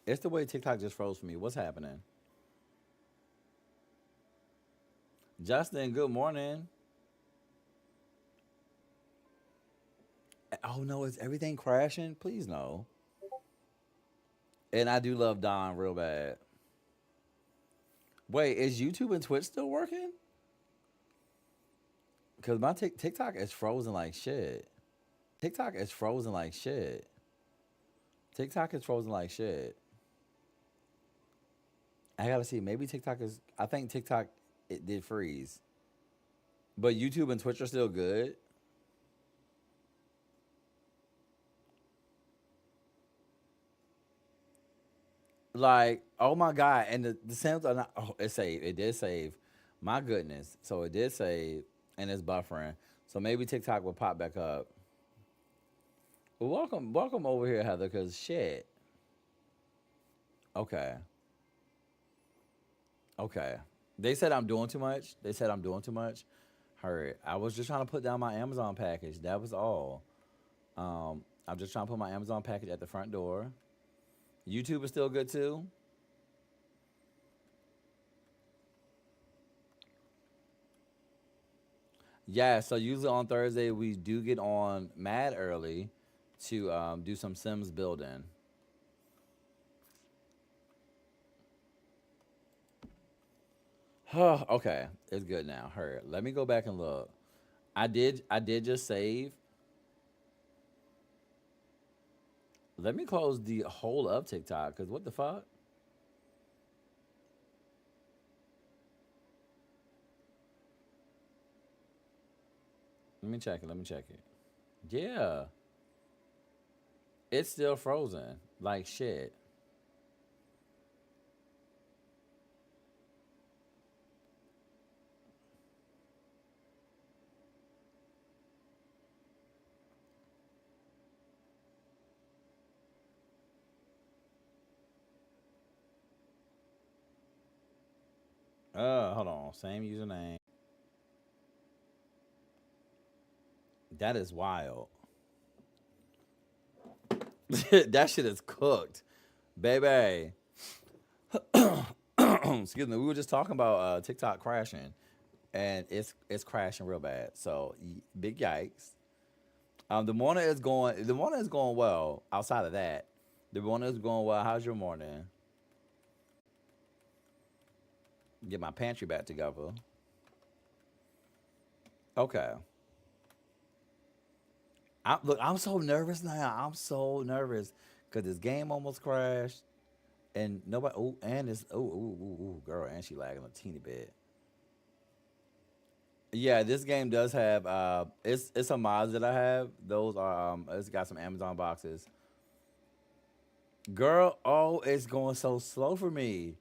It's the way TikTok just froze for me. What's happening? Justin, good morning. Oh no, is everything crashing? Please no. And I do love Don real bad. Wait, is YouTube and Twitch still working? Cause my TikTok is frozen like shit. TikTok is frozen like shit. TikTok is frozen like shit. I gotta see. Maybe TikTok is. I think TikTok it did freeze, but YouTube and Twitch are still good. Like, oh my god, and the Sims are not. Oh, it saved. It did save. My goodness. So it did save, and it's buffering. So maybe TikTok will pop back up. Well, welcome over here, Heather. Cause shit. Okay, okay. They said I'm doing too much. They said I'm doing too much. Heard. I was just trying to put down my Amazon package. That was all. I'm just trying to put my Amazon package at the front door. YouTube is still good too. Yeah, so usually on Thursday we do get on mad early to do some Sims building. Okay, it's good now. Heard. Let me go back and look. I did just save. Let me close the whole of TikTok because what the fuck? Let me check it. Let me check it. Yeah, it's still frozen like shit. Hold on. Same username. That is wild. That shit is cooked, baby. Excuse me. We were just talking about TikTok crashing, and it's crashing real bad. So big yikes. The morning is going. The morning is going well. Outside of that, the morning is going well. How's your morning? Get my pantry back together. Okay. Look, I'm so nervous now. I'm so nervous because this game almost crashed, and nobody. Oh, and it's girl, and she lagging a teeny bit. Yeah, this game does have it's some mods that I have. Those are it's got some Amazon boxes. Girl, oh, it's going so slow for me.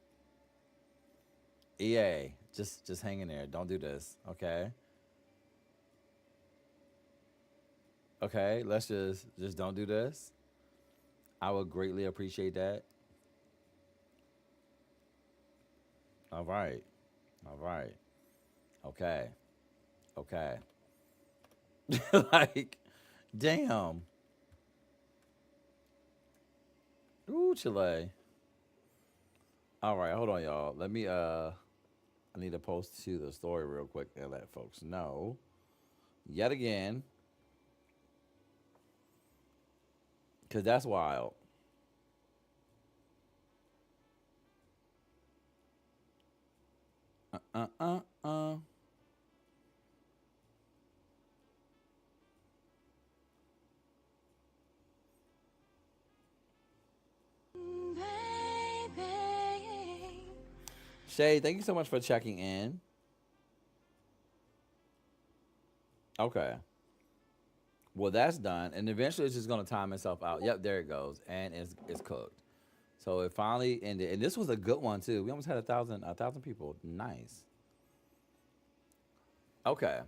EA, just hang in there. Don't do this, okay? Okay, let's just don't do this. I would greatly appreciate that. All right. All right. Okay. Okay. Like, damn. Ooh, Chile. All right, hold on, y'all. Let me I need to post to the story real quick and let folks know. Yet again, because that's wild. Uh uh uh. Shay, thank you so much for checking in. Okay. Well, that's done, and eventually it's just gonna time itself out. Yep, there it goes, and it's cooked. So it finally ended, and this was a good one too. We almost had a thousand people. Nice. Okay.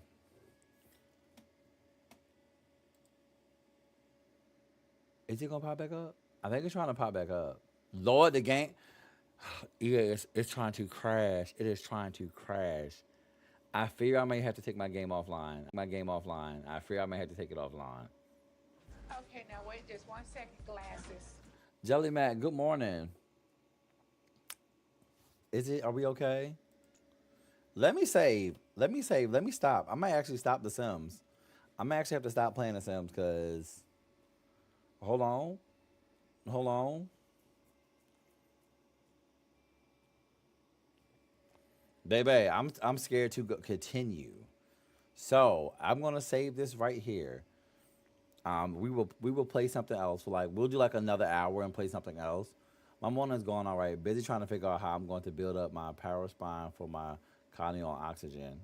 Is it gonna pop back up? I think it's trying to pop back up. Lord, the game. Yeah, it's trying to crash. It is trying to crash. I fear I may have to take my game offline. I fear I may have to take it offline. Okay, now wait just 1 second, glasses. Jelly Mac, good morning. Is it? Are we okay? Let me save. Let me save. Let me stop. I might actually stop the Sims. I might actually have to stop playing the Sims because. Hold on. Hold on. Baby, I'm scared to continue. So I'm gonna save this right here. We will play something else for like we'll do like another hour and play something else. My morning's going all right. Busy trying to figure out how I'm going to build up my power spine for my colony on oxygen.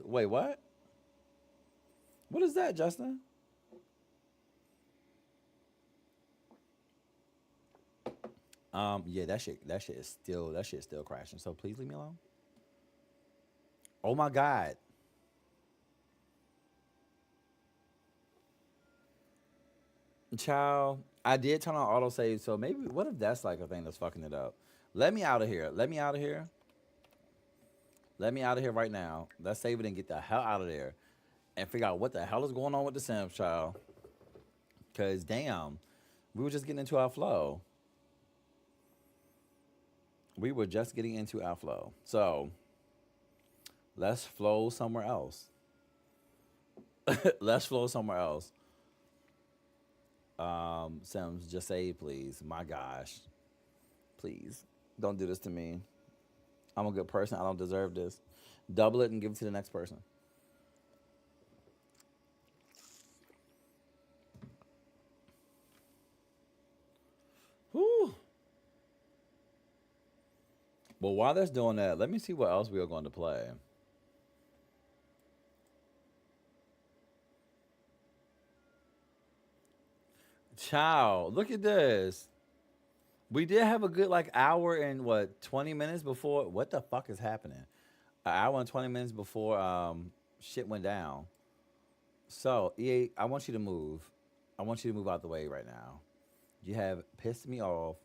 Wait, what? What is that, Justin? Yeah, that shit is still crashing. So please leave me alone. Oh my god. Child, I did turn on autosave, so maybe what if that's like a thing that's fucking it up? Let me out of here. Let me out of here. Let me out of here right now. Let's save it and get the hell out of there and figure out what the hell is going on with the Sims, child. Cause damn, we were just getting into our flow. We were just getting into our flow. So let's flow somewhere else. Let's flow somewhere else. Sims, just save, please. My gosh. Please. Don't do this to me. I'm a good person. I don't deserve this. Double it and give it to the next person. Whew. But while that's doing that, let me see what else we are going to play. Ciao. Look at this. We did have a good like hour and what 20 minutes before. What the fuck is happening? An hour and 20 minutes before shit went down. So EA, I want you to move. I want you to move out the way right now. You have pissed me off.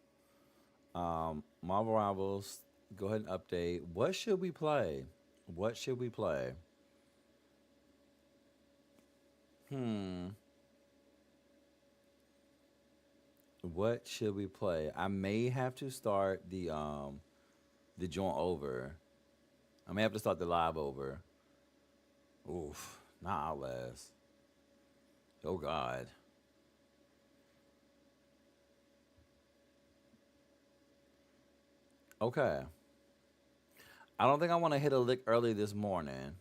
Marvel Rivals. Go ahead and update. What should we play? What should we play? Hmm. What should we play? I may have to start the joint over. I may have to start the live over. Oof, not Outlast. Oh God. Okay. I don't think I want to hit a lick early this morning.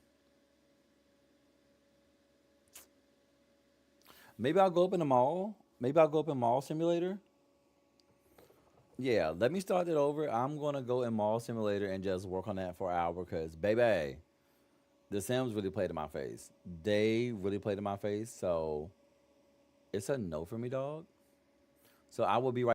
Maybe I'll go up in the mall. Maybe I'll go up in Mall Simulator. Yeah, let me start it over. I'm gonna go in Mall Simulator and just work on that for an hour because, baby, the Sims really played in my face. They really played in my face, so it's a no for me, dog. So I will be right.